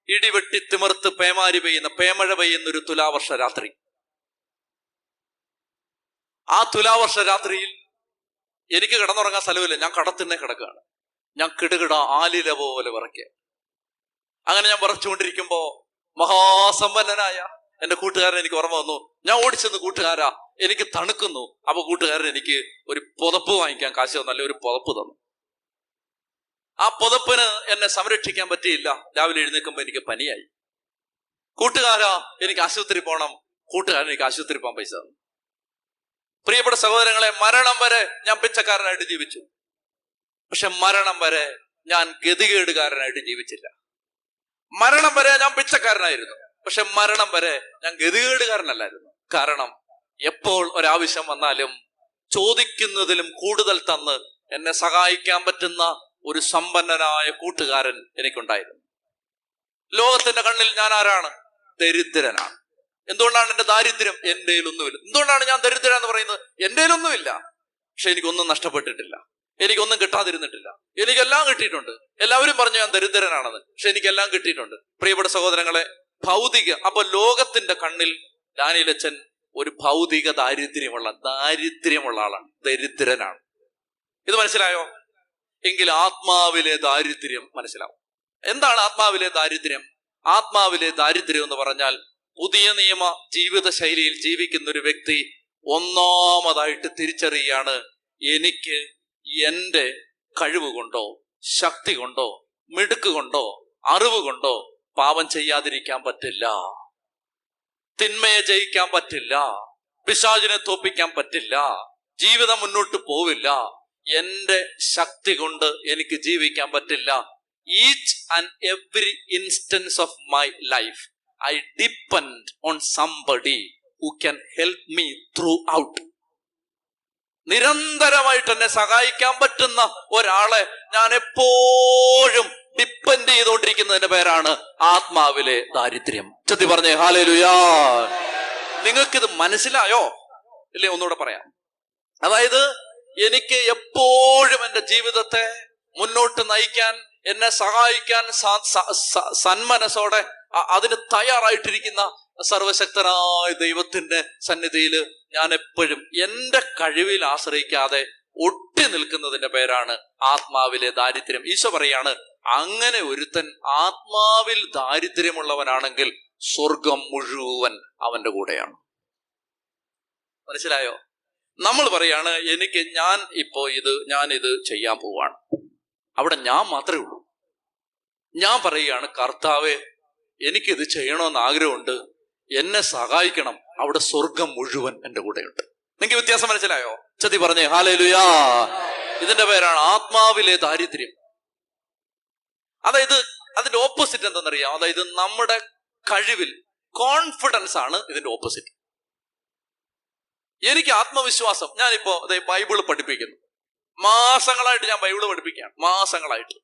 Speaker 1: ഇടിവെട്ടി തിമിർത്ത് പേമഴ പെയ്യുന്ന ഒരു തുലാവർഷ രാത്രി. ആ തുലാവർഷ രാത്രിയിൽ എനിക്ക് കിടന്നുറങ്ങാൻ സ്ഥലമില്ല. ഞാൻ കടത്തിന്നെ കിടക്കുകയാണ്. ഞാൻ കിടുകിട ആലില പോലെ വിറയ്ക്കുക. അങ്ങനെ ഞാൻ വിറച്ചുകൊണ്ടിരിക്കുമ്പോ മഹാസമ്പന്നനായ എൻ്റെ കൂട്ടുകാരൻ എനിക്ക് ഓർമ്മ വന്നു. ഞാൻ ഓടിച്ചെന്ന്, കൂട്ടുകാരാ എനിക്ക് തണുക്കുന്നു. അപ്പൊ കൂട്ടുകാരൻ എനിക്ക് ഒരു പുതപ്പ് വാങ്ങിക്കാൻ കാശ് തന്നു, നല്ല ഒരു പുതപ്പ് തന്നു. ആ പുതപ്പിന് എന്നെ സംരക്ഷിക്കാൻ പറ്റിയില്ല. രാവിലെ എഴുന്നേൽക്കുമ്പോ എനിക്ക് പനിയായി. കൂട്ടുകാരാ എനിക്ക് ആശുപത്രി പോകണം. കൂട്ടുകാരൻ എനിക്ക് ആശുപത്രി പോകാൻ പൈസ തന്നു. പ്രിയപ്പെട്ട സഹോദരങ്ങളെ, മരണം വരെ ഞാൻ പിച്ചക്കാരനായിട്ട് ജീവിച്ചു. പക്ഷെ മരണം വരെ ഞാൻ ഗതികേടുകാരനായിട്ട് ജീവിച്ചില്ല. മരണം വരെ ഞാൻ പിച്ചക്കാരനായിരുന്നു, പക്ഷെ മരണം വരെ ഞാൻ ഗതികേടുകാരനല്ലായിരുന്നു. കാരണം എപ്പോൾ ഒരാവശ്യം വന്നാലും ചോദിക്കുന്നതിലും കൂടുതൽ തന്ന് എന്നെ സഹായിക്കാൻ പറ്റുന്ന ഒരു സമ്പന്നനായ കൂട്ടുകാരൻ എനിക്കുണ്ടായിരുന്നു. ലോകത്തിന്റെ കണ്ണിൽ ഞാൻ ആരാണ്? ദരിദ്രനാണ്. എന്തുകൊണ്ടാണ് എന്റെ ദാരിദ്ര്യം? എൻ്റെ കയ്യിലൊന്നുമില്ല. എന്തുകൊണ്ടാണ് ഞാൻ ദരിദ്രൻ എന്ന് പറയുന്നത്? എൻ്റെ കയ്യിലൊന്നുമില്ല, പക്ഷെ എനിക്കൊന്നും നഷ്ടപ്പെട്ടിട്ടില്ല, എനിക്കൊന്നും കിട്ടാതിരുന്നിട്ടില്ല. എനിക്കെല്ലാം കിട്ടിയിട്ടുണ്ട്. എല്ലാവരും പറഞ്ഞു ഞാൻ ദരിദ്രനാണെന്ന്, പക്ഷെ എനിക്കെല്ലാം കിട്ടിയിട്ടുണ്ട്. പ്രിയപ്പെട്ട സഹോദരങ്ങളെ, അപ്പൊ ലോകത്തിന്റെ കണ്ണിൽ ഡാനിയേലച്ചൻ ഒരു ഭൗതിക ദാരിദ്ര്യമുള്ള ആളാണ്, ദരിദ്രനാണ്. ഇത് മനസ്സിലായോ? എങ്കിൽ ആത്മാവിലെ ദാരിദ്ര്യം മനസ്സിലാവും. എന്താണ് ആത്മാവിലെ ദാരിദ്ര്യം? ആത്മാവിലെ ദാരിദ്ര്യം എന്ന് പറഞ്ഞാൽ പുതിയ നിയമ ജീവിത ശൈലിയിൽ ജീവിക്കുന്ന ഒരു വ്യക്തി ഒന്നാമതായിട്ട് തിരിച്ചറിയാണ്, എനിക്ക് എൻ്റെ കഴിവ് കൊണ്ടോ ശക്തി കൊണ്ടോ മിടുക്ക് കൊണ്ടോ അറിവ് കൊണ്ടോ പാപം ചെയ്യാതിരിക്കാൻ പറ്റില്ല. തിന്മയെ ജയിക്കാൻ പറ്റില്ല, പിശാചിനെ തോപ്പിക്കാൻ പറ്റില്ല, ജീവിതം മുന്നോട്ട് പോവില്ല, എന്റെ ശക്തി കൊണ്ട് എനിക്ക് ജീവിക്കാൻ പറ്റില്ല. Each and every instance of my life I depend on somebody who can help me through out. നിരന്തരമായിട്ട് എന്നെ സഹായിക്കാൻ പറ്റുന്ന ഒരാളെ ഞാൻ എപ്പോഴും ഡിപ്പെൻഡ് ചെയ്തുകൊണ്ടിരിക്കുന്നതിന്റെ പേരാണ് ആത്മാവിലെ ദാരിദ്ര്യം. ചൊല്ലി പറഞ്ഞേ ഹല്ലേലൂയാ. നിങ്ങൾക്കിത് മനസ്സിലായോ ഇല്ലേ? ഒന്നുകൂടെ പറയാം. അതായത് എനിക്ക് എപ്പോഴും എൻ്റെ ജീവിതത്തെ മുന്നോട്ട് നയിക്കാൻ, എന്നെ സഹായിക്കാൻ സന്മനസ്സോടെ അതിന് തയ്യാറായിട്ടിരിക്കുന്ന സർവശക്തനായ ദൈവത്തിന്റെ സന്നിധിയിൽ ഞാൻ എപ്പോഴും എൻ്റെ കഴിവിൽ ആശ്രയിക്കാതെ ഒട്ടി നിൽക്കുന്നതിന്റെ പേരാണ് ആത്മാവിലെ ദാരിദ്ര്യം. ഈശോ പറയാണ്, അങ്ങനെ ഒരുത്തൻ ആത്മാവിൽ ദാരിദ്ര്യമുള്ളവനാണെങ്കിൽ സ്വർഗം മുഴുവൻ അവന്റെ കൂടെയാണ്. മനസ്സിലായോ? നമ്മൾ പറയാണ്, ഞാൻ ഇത് ചെയ്യാൻ പോവാണ്, അവിടെ ഞാൻ മാത്രമേ ഉള്ളൂ. ഞാൻ പറയുകയാണ്, കർത്താവേ എനിക്കിത് ചെയ്യണമെന്ന് ആഗ്രഹമുണ്ട്, എന്നെ സഹായിക്കണം, അവിടെ സ്വർഗം മുഴുവൻ എൻ്റെ കൂടെയുണ്ട്. നിങ്ങൾക്ക് വ്യത്യാസം മനസ്സിലായോ? ചതി പറഞ്ഞേ ഹല്ലേലൂയാ. ഇതിന്റെ പേരാണ് ആത്മാവിലെ ദാരിദ്ര്യം. അതായത് അതിന്റെ ഓപ്പോസിറ്റ് എന്താണെന്നറിയാം? അതായത് നമ്മുടെ കഴിവിൽ കോൺഫിഡൻസ് ആണ് ഇതിന്റെ ഓപ്പോസിറ്റ്. എനിക്ക് ആത്മവിശ്വാസം. ഞാനിപ്പോ ബൈബിള് പഠിപ്പിക്കുന്നു, മാസങ്ങളായിട്ട് ഞാൻ ബൈബിള് പഠിപ്പിക്കുകയാണ്, മാസങ്ങളായിട്ട്.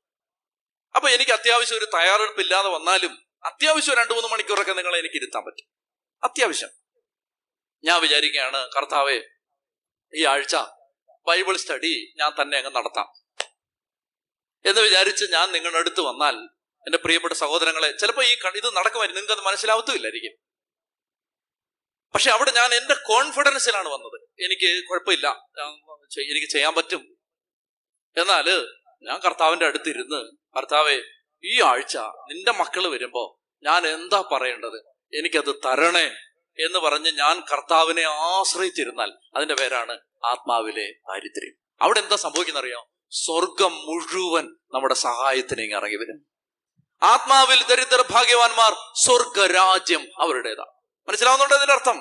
Speaker 1: അപ്പൊ എനിക്ക് അത്യാവശ്യം ഒരു തയ്യാറെടുപ്പില്ലാതെ വന്നാലും അത്യാവശ്യം 2-3 മണിക്കൂറൊക്കെ നിങ്ങളെ എനിക്ക് ഇരുത്താൻ പറ്റും. അത്യാവശ്യം ഞാൻ വിചാരിക്കുകയാണ്, കർത്താവേ ഈ ആഴ്ച ബൈബിൾ സ്റ്റഡി ഞാൻ തന്നെ അങ്ങ് നടത്താം എന്ന് വിചാരിച്ച് ഞാൻ നിങ്ങളുടെ അടുത്ത് വന്നാൽ, എന്റെ പ്രിയപ്പെട്ട സഹോദരങ്ങളെ, ചിലപ്പോൾ ഇത് നടക്കുമായിരിക്കും, നിങ്ങൾക്ക് അത് മനസ്സിലാവത്തുമില്ലായിരിക്കും. പക്ഷെ അവിടെ ഞാൻ എന്റെ കോൺഫിഡൻസിലാണ് വന്നത്. എനിക്ക് കുഴപ്പമില്ല, എനിക്ക് ചെയ്യാൻ പറ്റും. എന്നാല് ഞാൻ കർത്താവിന്റെ അടുത്തിരുന്ന്, കർത്താവേ ഈ ആഴ്ച നിന്റെ മക്കള് വരുമ്പോ ഞാൻ എന്താ പറയേണ്ടത്, എനിക്കത് തരണേ എന്ന് പറഞ്ഞ് ഞാൻ കർത്താവിനെ ആശ്രയിച്ചിരുന്നാൽ അതിന്റെ പേരാണ് ആത്മാവിലെ ദാരിദ്ര്യം. അവിടെ എന്താ സംഭവിക്കുന്നറിയോ? സ്വർഗം മുഴുവൻ നമ്മുടെ സഹായത്തിന് ഇറങ്ങി വരും. ആത്മാവിൽ ദരിദ്ര ഭാഗ്യവാന്മാർ സ്വർഗരാജ്യം അവരുടേതാണ്. മനസ്സിലാവുന്നുണ്ടോ ഇതിന്റെ അർത്ഥം?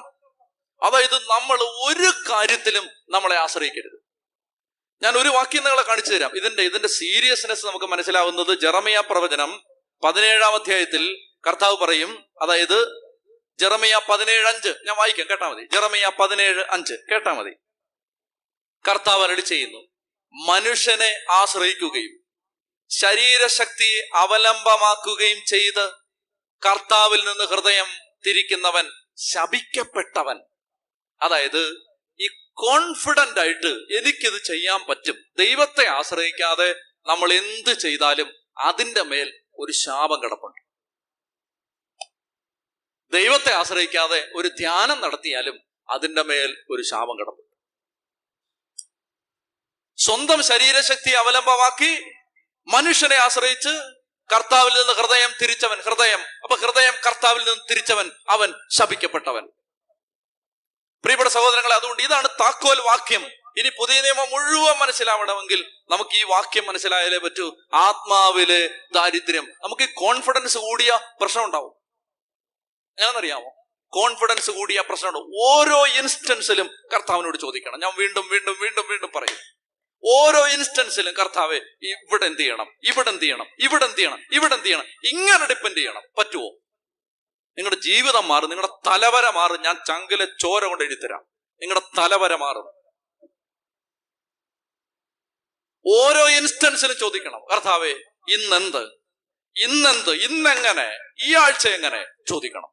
Speaker 1: അതായത് നമ്മൾ ഒരു കാര്യത്തിലും നമ്മളെ ആശ്രയിക്കരുത്. ഞാൻ ഒരു വാക്യം നിങ്ങളെ കാണിച്ചു തരാം. ഇതിന്റെ സീരിയസ്നെസ് നമുക്ക് മനസ്സിലാവുന്നത് ജെറമിയ പ്രവചനം 17-ാം അധ്യായത്തിൽ കർത്താവ് പറയും. അതായത് ജെറമിയ 17:5 ഞാൻ വായിക്കാം, കേട്ടാ മതി. ജെറമിയ 17:5 കേട്ടാ മതി. കർത്താവ് അരുളി ചെയ്യുന്നു, മനുഷ്യനെ ആശ്രയിക്കുകയും ശരീരശക്തിയെ അവലംബമാക്കുകയും ചെയ്ത് കർത്താവിൽ നിന്ന് ഹൃദയം തിരിക്കുന്നവൻ ശപിക്കപ്പെട്ടവൻ. അതായത് ഈ കോൺഫിഡന്റ് ആയിട്ട് എനിക്കിത് ചെയ്യാൻ പറ്റും, ദൈവത്തെ ആശ്രയിക്കാതെ നമ്മൾ എന്ത് ചെയ്താലും അതിന്റെ മേൽ ഒരു ശാപം കിടപ്പുണ്ട്. ദൈവത്തെ ആശ്രയിക്കാതെ ഒരു ധ്യാനം നടത്തിയാലും അതിന്റെ മേൽ ഒരു ശാപം കിടപ്പുണ്ട്. സ്വന്തം ശരീരശക്തി അവലംബമാക്കി മനുഷ്യനെ ആശ്രയിച്ച് കർത്താവിൽ നിന്ന് ഹൃദയം തിരിച്ചവൻ, ഹൃദയം കർത്താവിൽ നിന്ന് തിരിച്ചവൻ അവൻ ശപിക്കപ്പെട്ടവൻ. പ്രിയപ്പെട്ട സഹോദരങ്ങളെ, അതുകൊണ്ട് ഇതാണ് താക്കോൽ വാക്യം. ഇനി പുതിയ നിയമം മുഴുവൻ മനസ്സിലാവണമെങ്കിൽ നമുക്ക് ഈ വാക്യം മനസ്സിലായാലേ പറ്റൂ. ആത്മാവിലെ ദാരിദ്ര്യം. നമുക്ക് ഈ കോൺഫിഡൻസ് കൂടിയ പ്രശ്നം ഉണ്ടാവും. ഞാനറിയാമോ, കോൺഫിഡൻസ് കൂടിയ പ്രശ്നമുണ്ട്. ഓരോ ഇൻസ്റ്റൻസിലും കർത്താവിനോട് ചോദിക്കണം. ഞാൻ വീണ്ടും വീണ്ടും വീണ്ടും വീണ്ടും പറയും, ഓരോ ഇൻസ്റ്റൻസിലും കർത്താവെ ഇവിടെ എന്ത് ചെയ്യണം, ഇവിടെ എന്ത് ചെയ്യണം, ഇവിടെ എന്ത് ചെയ്യണം, ഇവിടെ എന്ത് ചെയ്യണം, ഇങ്ങനെ ഡിപ്പെൻഡ് ചെയ്യണം. പറ്റുമോ? നിങ്ങളുടെ ജീവിതം മാറും, നിങ്ങളുടെ തലവര മാറും. ഞാൻ ചങ്കിലെ ചോര കൊണ്ട് എഴുതിത്തരാം, നിങ്ങളുടെ തലവര മാറും. ഓരോ ഇൻസ്റ്റൻസിലും ചോദിക്കണം, കർത്താവെ ഇന്നെന്ത്, ഇന്നെങ്ങനെ, ഈ ആഴ്ച എങ്ങനെ ചോദിക്കണം.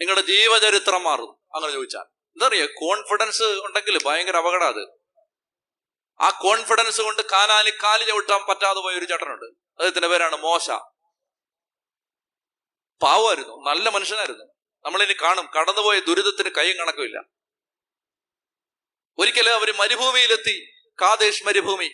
Speaker 1: നിങ്ങളുടെ ജീവചരിത്രം മാറും അങ്ങനെ ചോദിച്ചാൽ. എന്താ അറിയാ, കോൺഫിഡൻസ് ഉണ്ടെങ്കിൽ ഭയങ്കര അപകടം. അത് ആ കോൺഫിഡൻസ് കൊണ്ട് കാല് ചവിട്ടാൻ പറ്റാതെ പോയ ഒരു ചേട്ടനുണ്ട്. അദ്ദേഹത്തിന്റെ പേരാണ് മോശ. പാവമായിരുന്നു, നല്ല മനുഷ്യനായിരുന്നു. നമ്മളിനി കാണും, കടന്നുപോയ ദുരിതത്തിന് കൈയും കണക്കുമില്ല. ഒരിക്കലും അവര് മരുഭൂമിയിലെത്തി, കാദേശ് മരുഭൂമി.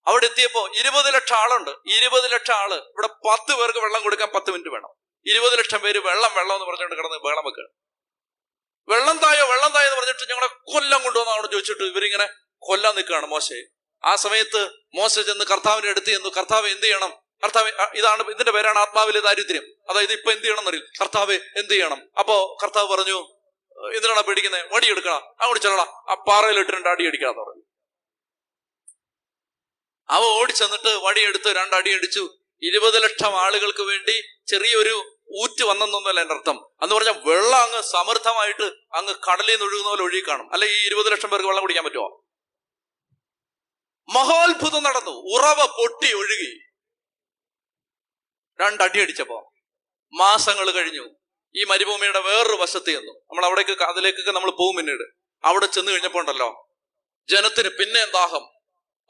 Speaker 1: അവിടെ എത്തിയപ്പോ 20 ലക്ഷം ആളുണ്ട്. 20 ലക്ഷം ആള്. ഇവിടെ 10 പേർക്ക് വെള്ളം കൊടുക്കാൻ 10 മിനിറ്റ് വേണം. 20 ലക്ഷം പേര് വെള്ളം എന്ന് പറഞ്ഞുകൊണ്ട് കിടന്ന് ബഹളം വെക്കുക. വെള്ളം തായോ എന്ന് പറഞ്ഞിട്ട് ഞങ്ങളെ കൊല്ലം കൊണ്ടുവന്ന് അവിടെ ചോദിച്ചിട്ട് ഇവരിങ്ങനെ കൊല്ലാൻ നിൽക്കുകയാണ് മോശയെ. ആ സമയത്ത് മോശ ചെന്ന് കർത്താവിന്റെ അടുത്ത് ചെന്നു, കർത്താവ് എന്ത് ചെയ്യണം, കർത്താവ് ഇതാണ്, ഇതിന്റെ പേരാണ് ആത്മാവിലെ ദാരിദ്ര്യം. അതായത് ഇപ്പൊ എന്ത് ചെയ്യണം എന്നറിയില്ല, കർത്താവ് എന്ത് ചെയ്യണം? അപ്പോ കർത്താവ് പറഞ്ഞു, എന്തിനാണ് പേടിക്കുന്നത്? വടി എടുക്കണം, അങ്ങോട്ട് ചെല്ലടാ, ആ പാറയിലിട്ട് 2 അടി അടിക്കാന്ന് പറഞ്ഞു. അവ ഓടിച്ചെന്നിട്ട് വടിയെടുത്ത് 2 അടി അടിച്ചു. 20 ലക്ഷം ആളുകൾക്ക് വേണ്ടി ചെറിയൊരു ഊറ്റ് വന്നെന്നൊന്നുമല്ല എന്റെ അർത്ഥം. എന്ന് പറഞ്ഞാൽ വെള്ളം അങ്ങ് സമൃദ്ധമായിട്ട് അങ്ങ് കടലിൽ നിന്ന് ഒഴുകുന്ന പോലെ ഒഴുകി കാണും. അല്ലെ, ഈ 20 ലക്ഷം പേർക്ക് വെള്ളം കുടിക്കാൻ പറ്റുമോ? മഹോത്ഭുതം നടന്നു. ഉറവ പൊട്ടി ഒഴുകി. 2 അടി അടിച്ചപ്പോ മാസങ്ങൾ കഴിഞ്ഞു. ഈ മരുഭൂമിയുടെ വേറൊരു വശത്ത് ചെന്നു. നമ്മൾ അവിടേക്ക്, അതിലേക്കൊക്കെ നമ്മൾ പോകും പിന്നീട്. അവിടെ ചെന്ന് കഴിഞ്ഞപ്പോ ഉണ്ടല്ലോ, ജനത്തിന് പിന്നെ ദാഹം.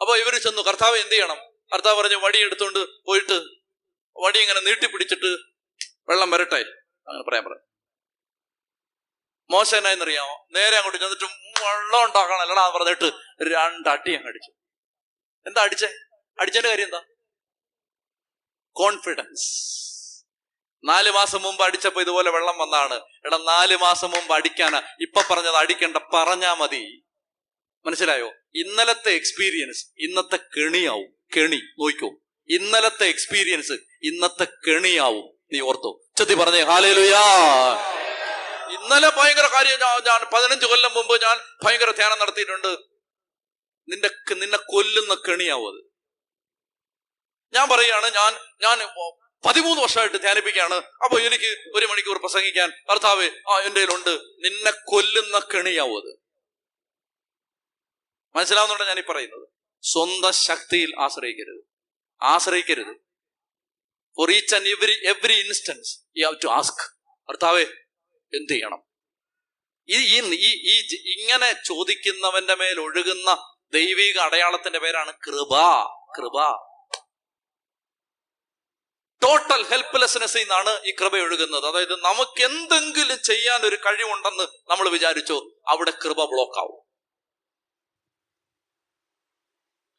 Speaker 1: അപ്പൊ ഇവര് ചെന്നു, കർത്താവ് എന്ത് ചെയ്യണം? കർത്താവ് പറഞ്ഞു, വടി എടുത്തോണ്ട് പോയിട്ട് വടി ഇങ്ങനെ നീട്ടിപ്പിടിച്ചിട്ട് വെള്ളം വരട്ടെ, അങ്ങനെ പറയാൻ പറഞ്ഞു. മോശ എന്നായെന്നറിയാമോ? നേരെ അങ്ങോട്ട് ചെന്നിട്ട് വെള്ളം ഉണ്ടാക്കണല്ലടാ പറഞ്ഞിട്ട് 2 അടി അങ്ങ് അടിച്ചു. എന്താ അടിച്ചേ? അടിച്ചതിന്റെ കാര്യം എന്താ? കോൺഫിഡൻസ്. 4 മാസം മുമ്പ് അടിച്ചപ്പോ ഇതുപോലെ വെള്ളം വന്നാണ്. എടാ, 4 മാസം മുമ്പ് അടിക്കാനാ ഇപ്പൊ പറഞ്ഞത്, അടിക്കണ്ട, പറഞ്ഞാ മതി. മനസ്സിലായോ? ഇന്നലത്തെ എക്സ്പീരിയൻസ് ഇന്നത്തെ കെണിയാവും. കെണി നോക്കൂ, ഇന്നലത്തെ എക്സ്പീരിയൻസ് ഇന്നത്തെ കെണിയാവും. നീ ഓർത്തോ? ചെത്തി പറഞ്ഞേ ഹല്ലേലൂയാ. ഇന്നലെ ഭയങ്കര കാര്യം, ഞാൻ 15 കൊല്ലം മുമ്പ് ഞാൻ ഭയങ്കര ധ്യാനം നടത്തിയിട്ടുണ്ട്. നിന്നെ കൊല്ലുന്ന കെണിയാവും അത്. ഞാൻ പറയാണ്, ഞാൻ 13 വർഷമായിട്ട് ധ്യാനിപ്പിക്കുകയാണ്. അപ്പൊ എനിക്ക് 1 മണിക്കൂർ പ്രസംഗിക്കാൻ കർത്താവ് എന്റെ കയ്യിലുണ്ട്. നിന്നെ കൊല്ലുന്ന കെണിയാവും അത്. മനസ്സിലാവുന്നുണ്ടോ ഞാൻ ഈ പറയുന്നത്? സ്വന്തം ശക്തിയിൽ ആശ്രയിക്കരുത്. For each and every instance you have to ask, കർത്താവേ എന്ത് ചെയ്യണം? ഇങ്ങനെ ചോദിക്കുന്നവന്റെ മേൽ ഒഴുകുന്ന ദൈവിക അടയാളത്തിന്റെ പേരാണ് കൃപ. ടോട്ടൽ ഹെൽപ്ലെസ്നെസ്സിൽ നിന്നാണ് ഈ കൃപ ഒഴുകുന്നത്. അതായത് നമുക്ക് എന്തെങ്കിലും ചെയ്യാൻ ഒരു കഴിവുണ്ടെന്ന് നമ്മൾ വിചാരിച്ചോ, അവിടെ കൃപ ബ്ലോക്ക് ആവും.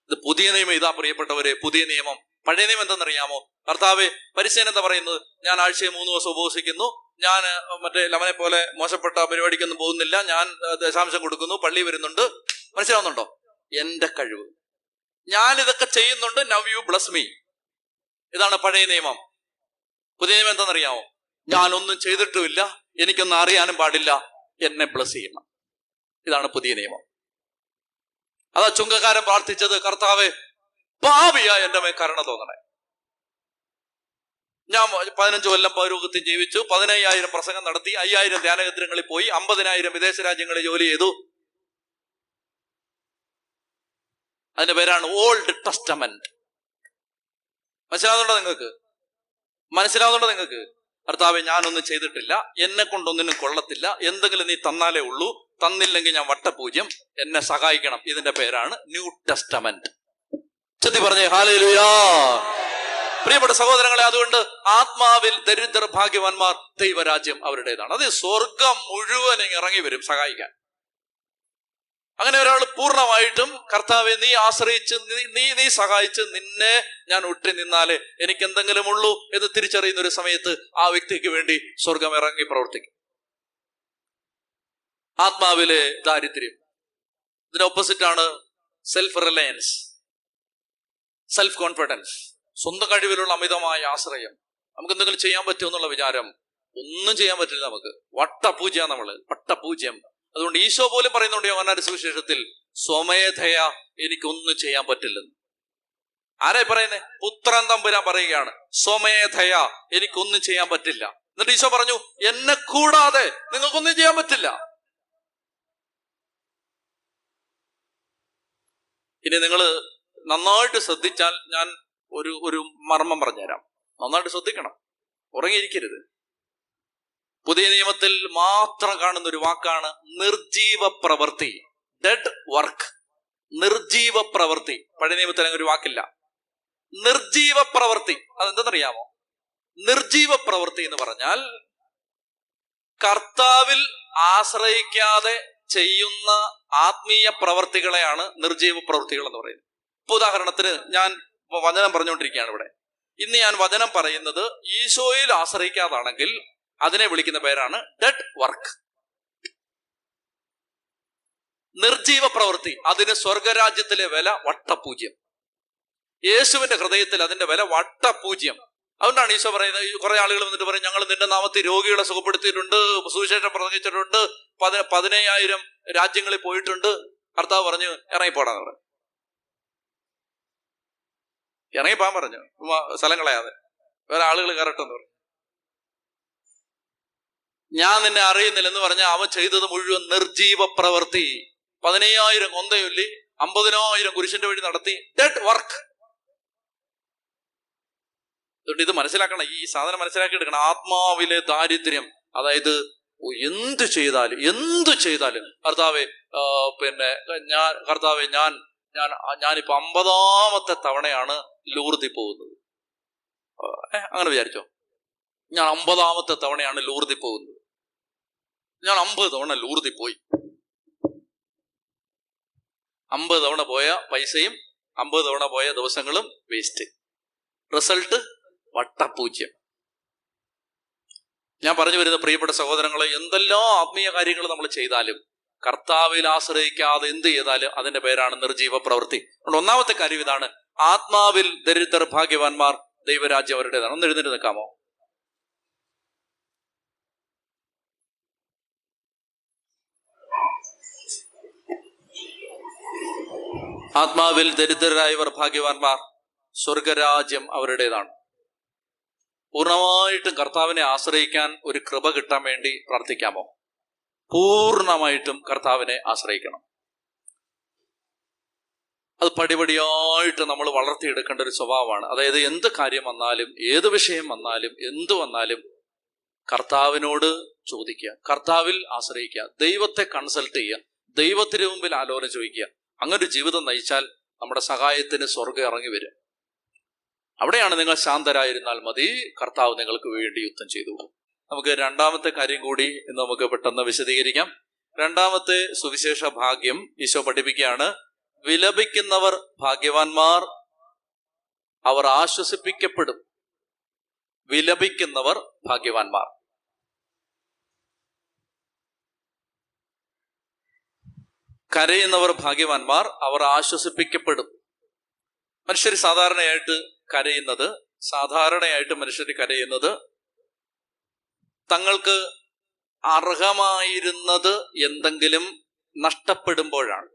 Speaker 1: ഇത് പുതിയ നിയമം. ഇതാ പ്രിയപ്പെട്ടവരെ, പുതിയ നിയമം. പഴയ നിയമം എന്തെന്നറിയാമോ? കർത്താവെ, പരിശീലനം എന്താ പറയുന്നത്? ഞാൻ ആഴ്ചയിൽ 3 ദിവസം ഉപവസിക്കുന്നു, ഞാൻ മറ്റേ ലവനെ പോലെ മോശപ്പെട്ട പരിപാടിക്കൊന്നും പോകുന്നില്ല, ഞാൻ ദശാംശം കൊടുക്കുന്നു, പള്ളി വരുന്നുണ്ട്. മനസ്സിലാവുന്നുണ്ടോ? എന്റെ കഴിവ്, ഞാൻ ഇതൊക്കെ ചെയ്യുന്നുണ്ട്, നൗ യു ബ്ലസ് മീ. ഇതാണ് പഴയ നിയമം. പുതിയ നിയമം എന്താണെന്നറിയാമോ? ഞാനൊന്നും ചെയ്തിട്ടുമില്ല, എനിക്കൊന്നും അറിയാനും പാടില്ല, എന്നെ ബ്ലസ് ചെയ്യണം. ഇതാണ് പുതിയ നിയമം. അതാ ചുങ്കക്കാരൻ പ്രാർത്ഥിച്ചത്, കർത്താവെ പാപിയാ എന്റെ മേൽ കരുണ തോന്നണേ. ഞാൻ 15 കൊല്ലം പൗരോഹിത്യം ജീവിച്ചു, 15,000 പ്രസംഗം നടത്തി, 5,000 ധ്യാനകേന്ദ്രങ്ങളിൽ പോയി, 50,000 വിദേശ രാജ്യങ്ങളിൽ ജോലി ചെയ്തു. അതിന്റെ പേരാണ് ഓൾഡ് ടെസ്റ്റമെന്റ്. മനസ്സിലാവുന്നുണ്ടോ നിങ്ങൾക്ക്? കർത്താവെ, ഞാനൊന്നും ചെയ്തിട്ടില്ല, എന്നെ കൊണ്ടൊന്നിനും കൊള്ളത്തില്ല, എന്തെങ്കിലും നീ തന്നാലേ ഉള്ളൂ, തന്നില്ലെങ്കിൽ ഞാൻ വട്ടപൂജ്യം, എന്നെ സഹായിക്കണം. ഇതിന്റെ പേരാണ് ന്യൂ ടെസ്റ്റമെന്റ്. ചെത്തി പറഞ്ഞേ ഹല്ലേലൂയാ. പ്രിയപ്പെട്ട സഹോദരങ്ങളെ, അതുകൊണ്ട് ആത്മാവിൽ ദരിദ്രർ ഭാഗ്യവാന്മാർ, ദൈവരാജ്യം അവരുടേതാണ്. അത് സ്വർഗം മുഴുവൻ ഇറങ്ങി വരും സഹായിക്കാൻ. അങ്ങനെ ഒരാൾ പൂർണ്ണമായിട്ടും കർത്താവെ നീ ആശ്രയിച്ച്, നീ സഹായിച്ച്, നിന്നെ ഞാൻ ഒട്ടി നിന്നാലേ എനിക്ക് എന്തെങ്കിലും ഉള്ളൂ എന്ന് തിരിച്ചറിയുന്ന ഒരു സമയത്ത് ആ വ്യക്തിക്ക് വേണ്ടി സ്വർഗം ഇറങ്ങി പ്രവർത്തിക്കും. ആത്മാവിലെ ദാരിദ്ര്യം. ഇതിന് ഓപ്പോസിറ്റാണ് സെൽഫ് റിലയൻസ്, സെൽഫ് കോൺഫിഡൻസ്. സ്വന്തം കഴിവിലുള്ള അമിതമായ ആശ്രയം. നമുക്ക് എന്തെങ്കിലും ചെയ്യാൻ പറ്റുമെന്നുള്ള വിചാരം. ഒന്നും ചെയ്യാൻ പറ്റില്ല നമുക്ക്. വട്ടപൂജ്യം. വട്ടപൂജ്യം. അതുകൊണ്ട് ഈശോ പോലും പറയുന്നുണ്ട് യോഹന്നാന്റെ സുവിശേഷത്തിൽ, സ്വമേധയാ എനിക്കൊന്നും ചെയ്യാൻ പറ്റില്ലെന്ന്. ആരായി പറയുന്നേ? പുത്രൻ തമ്പുരാൻ പറയുകയാണ്, സ്വമേധയാ എനിക്കൊന്നും ചെയ്യാൻ പറ്റില്ല. എന്നിട്ട് ഈശോ പറഞ്ഞു, എന്നെ കൂടാതെ നിങ്ങൾക്കൊന്നും ചെയ്യാൻ പറ്റില്ല. ഇനി നിങ്ങൾ നന്നായിട്ട് ശ്രദ്ധിച്ചാൽ ഞാൻ ഒരു മർമ്മം പറഞ്ഞുതരാം. നന്നായിട്ട് ശ്രദ്ധിക്കണം, ഉറങ്ങിയിരിക്കരുത്. പുതിയ നിയമത്തിൽ മാത്രം കാണുന്ന ഒരു വാക്കാണ് നിർജീവ പ്രവൃത്തി, ഡെഡ് വർക്ക്. നിർജീവ പ്രവൃത്തി. പഴയ നിയമത്തിൽ അങ്ങനെ ഒരു വാക്കില്ല. നിർജീവ പ്രവൃത്തി അതെന്തെന്നറിയാമോ? നിർജീവ പ്രവൃത്തി എന്ന് പറഞ്ഞാൽ കർത്താവിൽ ആശ്രയിക്കാതെ ചെയ്യുന്ന ആത്മീയ പ്രവർത്തികളെയാണ് നിർജീവ പ്രവൃത്തികൾ എന്ന് പറയുന്നത്. ഇപ്പൊ ഉദാഹരണത്തിന് ഞാൻ വചനം പറഞ്ഞുകൊണ്ടിരിക്കുകയാണ് ഇവിടെ. ഇന്ന് ഞാൻ വചനം പറയുന്നത് ഈശോയിൽ ആശ്രയിക്കാതാണെങ്കിൽ അതിനെ വിളിക്കുന്ന പേരാണ് ഡെഡ് വർക്ക്, നിർജീവ പ്രവൃത്തി. അതിന് സ്വർഗരാജ്യത്തിലെ വില വട്ടപൂജ്യം. യേശുവിന്റെ ഹൃദയത്തിൽ അതിന്റെ വില വട്ടപൂജ്യം. അതുകൊണ്ടാണ് ഈശോ പറയുന്നത്, കുറെ ആളുകൾ വന്നിട്ട് പറയും, ഞങ്ങൾ നിന്റെ നാമത്തിൽ രോഗികളെ സുഖപ്പെടുത്തിയിട്ടുണ്ട്, സുവിശേഷം പ്രസംഗിച്ചിട്ടുണ്ട്, 15,000 രാജ്യങ്ങളിൽ പോയിട്ടുണ്ട്. കർത്താവ് പറഞ്ഞു ഇറങ്ങിപ്പോടാന്ന് പറഞ്ഞു. ഇറങ്ങിപ്പോകാൻ പറഞ്ഞു, സ്ഥലം കളയാതെ, വേറെ ആളുകൾ കയറട്ടെന്ന് പറഞ്ഞു. ഞാൻ നിന്നെ അറിയുന്നില്ലെന്ന് പറഞ്ഞ അവൻ ചെയ്തത് മുഴുവൻ നിർജീവ പ്രവൃത്തി. 15,000 കൊന്തയൊല്ലി, 50,000 കുരിശിന്റെ വഴി നടത്തി. Dead work. അതുകൊണ്ട് ഇത് മനസ്സിലാക്കണം, ഈ സാധനം മനസ്സിലാക്കി എടുക്കണം. ആത്മാവിലെ ദാരിദ്ര്യം, അതായത് എന്തു ചെയ്താലും കർത്താവെ, ഞാനിപ്പോ 50ാമത്തെ തവണയാണ് ലൂർദിൽ പോകുന്നത്. അങ്ങനെ വിചാരിച്ചോ, ഞാൻ 50ാമത്തെ തവണയാണ് ലൂർദിൽ പോകുന്നത്. ഞാൻ 50 തവണ ലൂർദിൽ പോയി. 50 തവണ പോയ പൈസയും 50 തവണ പോയ ദിവസങ്ങളും വേസ്റ്റ്. റിസൾട്ട് വട്ടപൂജ്യം. ഞാൻ പറഞ്ഞു വരുന്ന പ്രിയപ്പെട്ട സഹോദരങ്ങളെ, എന്തെല്ലാം ആത്മീയ കാര്യങ്ങൾ നമ്മൾ ചെയ്താലും കർത്താവിൽ ആശ്രയിക്കാതെ എന്ത് ചെയ്താലും അതിന്റെ പേരാണ് നിർജീവ പ്രവൃത്തി. അതുകൊണ്ട് ഒന്നാമത്തെ കാര്യം ഇതാണ്, ആത്മാവിൽ ദരിദ്രർ ഭാഗ്യവാന്മാർ, ദൈവരാജ്യം അവരുടേതാണ്. ഒന്ന് എഴുന്നേറ്റ് നിൽക്കാമോ? ആത്മാവിൽ ദരിദ്രരായവർ ഭാഗ്യവാന്മാർ, സ്വർഗരാജ്യം അവരുടേതാണ്. പൂർണ്ണമായിട്ടും കർത്താവിനെ ആശ്രയിക്കാൻ ഒരു കൃപ കിട്ടാൻ വേണ്ടി പ്രാർത്ഥിക്കാമോ? പൂർണ്ണമായിട്ടും കർത്താവിനെ ആശ്രയിക്കണം. അത് പടിപടിയായിട്ട് നമ്മൾ വളർത്തിയെടുക്കേണ്ട ഒരു സ്വഭാവമാണ്. അതായത് എന്ത് കാര്യം വന്നാലും, ഏത് വിഷയം വന്നാലും, എന്തു വന്നാലും കർത്താവിനോട് ചോദിക്കുക, കർത്താവിൽ ആശ്രയിക്കുക, ദൈവത്തെ കൺസൾട്ട് ചെയ്യുക, ദൈവത്തിന് മുമ്പിൽ ആലോചന ചോദിക്കുക. അങ്ങനൊരു ജീവിതം നയിച്ചാൽ നമ്മുടെ സഹായത്തിന് സ്വർഗ്ഗം ഇറങ്ങി വരും. അവിടെയാണ് നിങ്ങൾ ശാന്തരായിരുന്നാൽ മതി, കർത്താവ് നിങ്ങൾക്ക് വേണ്ടി യുദ്ധം ചെയ്തു. നമുക്ക് രണ്ടാമത്തെ കാര്യം കൂടി ഇന്ന് നമുക്ക് പെട്ടെന്ന് വിശദീകരിക്കാം. രണ്ടാമത്തെ സുവിശേഷ ഭാഗ്യം ഈശോ പഠിപ്പിക്കുകയാണ്, വിലപിക്കുന്നവർ ഭാഗ്യവാന്മാർ, അവർ ആശ്വസിപ്പിക്കപ്പെടും. വിലപിക്കുന്നവർ ഭാഗ്യവാന്മാർ. കരയുന്നവർ ഭാഗ്യവാന്മാർ, അവർ ആശ്വസിപ്പിക്കപ്പെടും. മനുഷ്യർ സാധാരണയായിട്ട് മനുഷ്യർ കരയുന്നത് തങ്ങൾക്ക് അർഹമായിരുന്നത് എന്തെങ്കിലും നഷ്ടപ്പെടുമ്പോഴാണ്.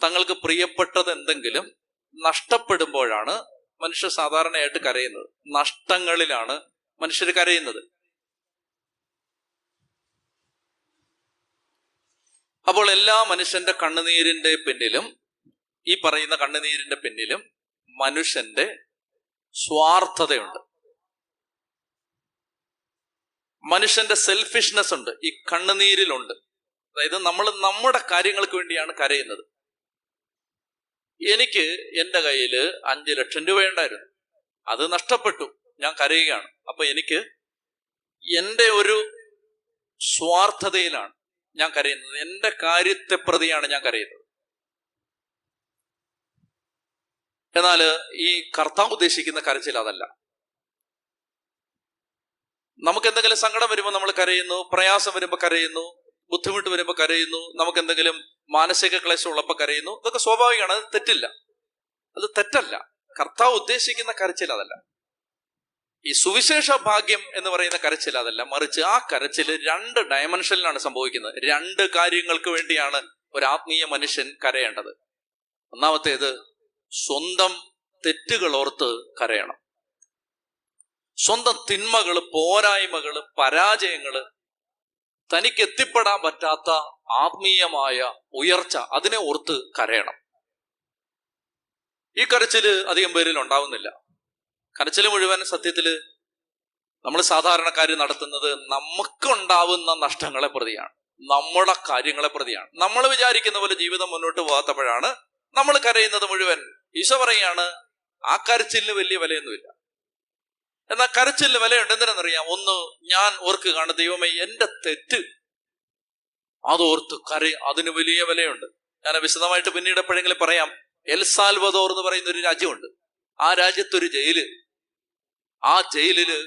Speaker 1: തങ്ങൾക്ക് പ്രിയപ്പെട്ടത് എന്തെങ്കിലും നഷ്ടപ്പെടുമ്പോഴാണ് മനുഷ്യർ സാധാരണയായിട്ട് കരയുന്നത്. നഷ്ടങ്ങളിലാണ് മനുഷ്യർ കരയുന്നത്. അപ്പോൾ എല്ലാ മനുഷ്യന്റെ കണ്ണുനീരിന്റെ പിന്നിലും, ഈ പറയുന്ന കണ്ണുനീരിന്റെ പിന്നിലും മനുഷ്യന്റെ സ്വാർത്ഥതയുണ്ട്, മനുഷ്യന്റെ സെൽഫിഷ്നെസ് ഉണ്ട്, ഈ കണ്ണുനീരിലുണ്ട്. അതായത് നമ്മൾ നമ്മുടെ കാര്യങ്ങൾക്ക് വേണ്ടിയാണ് കരയുന്നത്. എനിക്ക് എൻ്റെ കയ്യിൽ 5 ലക്ഷം രൂപ ഉണ്ടായിരുന്നു, അത് നഷ്ടപ്പെട്ടു, ഞാൻ കരയുകയാണ്. അപ്പൊ എനിക്ക് എൻ്റെ ഒരു സ്വാർത്ഥതയിലാണ് ഞാൻ കരയുന്നത്, എൻ്റെ കാര്യത്തെ പ്രതിയാണ് ഞാൻ കരയുന്നത്. എന്നാൽ ഈ കർത്താവ് ഉദ്ദേശിക്കുന്ന കരച്ചിൽ അതല്ല. നമുക്ക് എന്തെങ്കിലും സങ്കടം വരുമ്പോൾ നമ്മൾ കരയുന്നു, പ്രയാസം വരുമ്പോൾ കരയുന്നു, ബുദ്ധിമുട്ട് വരുമ്പോൾ കരയുന്നു, നമുക്ക് എന്തെങ്കിലും മാനസിക ക്ലേശം ഉള്ളപ്പോൾ കരയുന്നു. ഇതൊക്കെ സ്വാഭാവികമാണ്, അത് തെറ്റില്ല, അത് തെറ്റല്ല. കർത്താവ് ഉദ്ദേശിക്കുന്ന കരച്ചിൽ അതല്ല. ഈ സുവിശേഷ ഭാഗ്യം എന്ന് പറയുന്ന കരച്ചിൽ അതല്ല, മറിച്ച് ആ കരച്ചിൽ 2 ഡയമെൻഷനിലാണ് സംഭവിക്കുന്നത്. 2 കാര്യങ്ങൾക്ക് വേണ്ടിയാണ് ഒരു ആത്മീയ മനുഷ്യൻ കരയേണ്ടത്. ഒന്നാമത്തേത്, സ്വന്തം തെറ്റുകൾ ഓർത്ത് കരയണം. സ്വന്തം തിന്മകള്, പോരായ്മകള്, പരാജയങ്ങള്, തനിക്ക് എത്തിപ്പെടാൻ പറ്റാത്ത ആത്മീയമായ ഉയർച്ച, അതിനെ ഓർത്ത് കരയണം. ഈ കരച്ചില് അധികം പേരിൽ ഉണ്ടാവുന്നില്ല. കരച്ചില് മുഴുവൻ സത്യത്തില് നമ്മൾ സാധാരണക്കാര് നടത്തുന്നത് നമുക്കുണ്ടാവുന്ന നഷ്ടങ്ങളെ പ്രതിയാണ്, നമ്മുടെ കാര്യങ്ങളെ പ്രതിയാണ്. നമ്മൾ വിചാരിക്കുന്ന പോലെ ജീവിതം മുന്നോട്ട് പോകാത്തപ്പോഴാണ് നമ്മൾ കരയുന്നത് മുഴുവൻ. ഈശോ പറയാണ്, ആ കരച്ചിലിന് വലിയ വിലയൊന്നുമില്ല. എന്നാൽ കരച്ചിലിന് വിലയുണ്ട്. എന്തിനെന്നറിയാം? ഒന്ന്, ഞാൻ ഓർക്കുകയാണ്, ദൈവമേ എന്റെ തെറ്റ്, അതോർത്ത് അതിന് വലിയ വിലയുണ്ട്. ഞാൻ വിശദമായിട്ട് പിന്നീട് എപ്പോഴെങ്കിലും പറയാം. എൽ സാൽവദോർ എന്ന് പറയുന്ന ഒരു രാജ്യമുണ്ട്. ആ രാജ്യത്തൊരു ജയില്, ആ ജയിലില്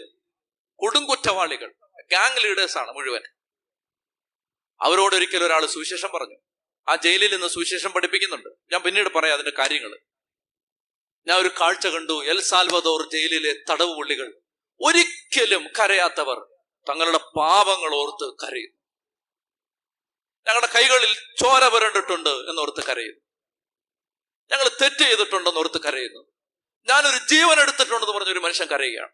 Speaker 1: കൊടുങ്കുറ്റവാളികൾ, ഗാങ് ലീഡേഴ്സാണ് മുഴുവൻ. അവരോട് ഒരിക്കലും ഒരാൾ സുവിശേഷം പറഞ്ഞു. ആ ജയിലിൽ നിന്ന് സുവിശേഷം പഠിപ്പിക്കുന്നുണ്ട്. ഞാൻ പിന്നീട് പറയാം അതിന്റെ കാര്യങ്ങൾ. ഞാൻ ഒരു കാഴ്ച കണ്ടു. എൽ സാൽവദോർ ജയിലിലെ തടവ് പുള്ളികൾ ഒരിക്കലും കരയാത്തവർ തങ്ങളുടെ പാപങ്ങൾ ഓർത്ത് കരയും. ഞങ്ങളുടെ കൈകളിൽ ചോര പുരണ്ടിട്ടുണ്ട് എന്നോർത്ത് കരയുന്നു. ഞങ്ങൾ തെറ്റ് ചെയ്തിട്ടുണ്ടെന്ന് ഓർത്ത് കരയുന്നു. ഞാനൊരു ജീവൻ എടുത്തിട്ടുണ്ടെന്ന് പറഞ്ഞൊരു മനുഷ്യൻ കരയുകയാണ്.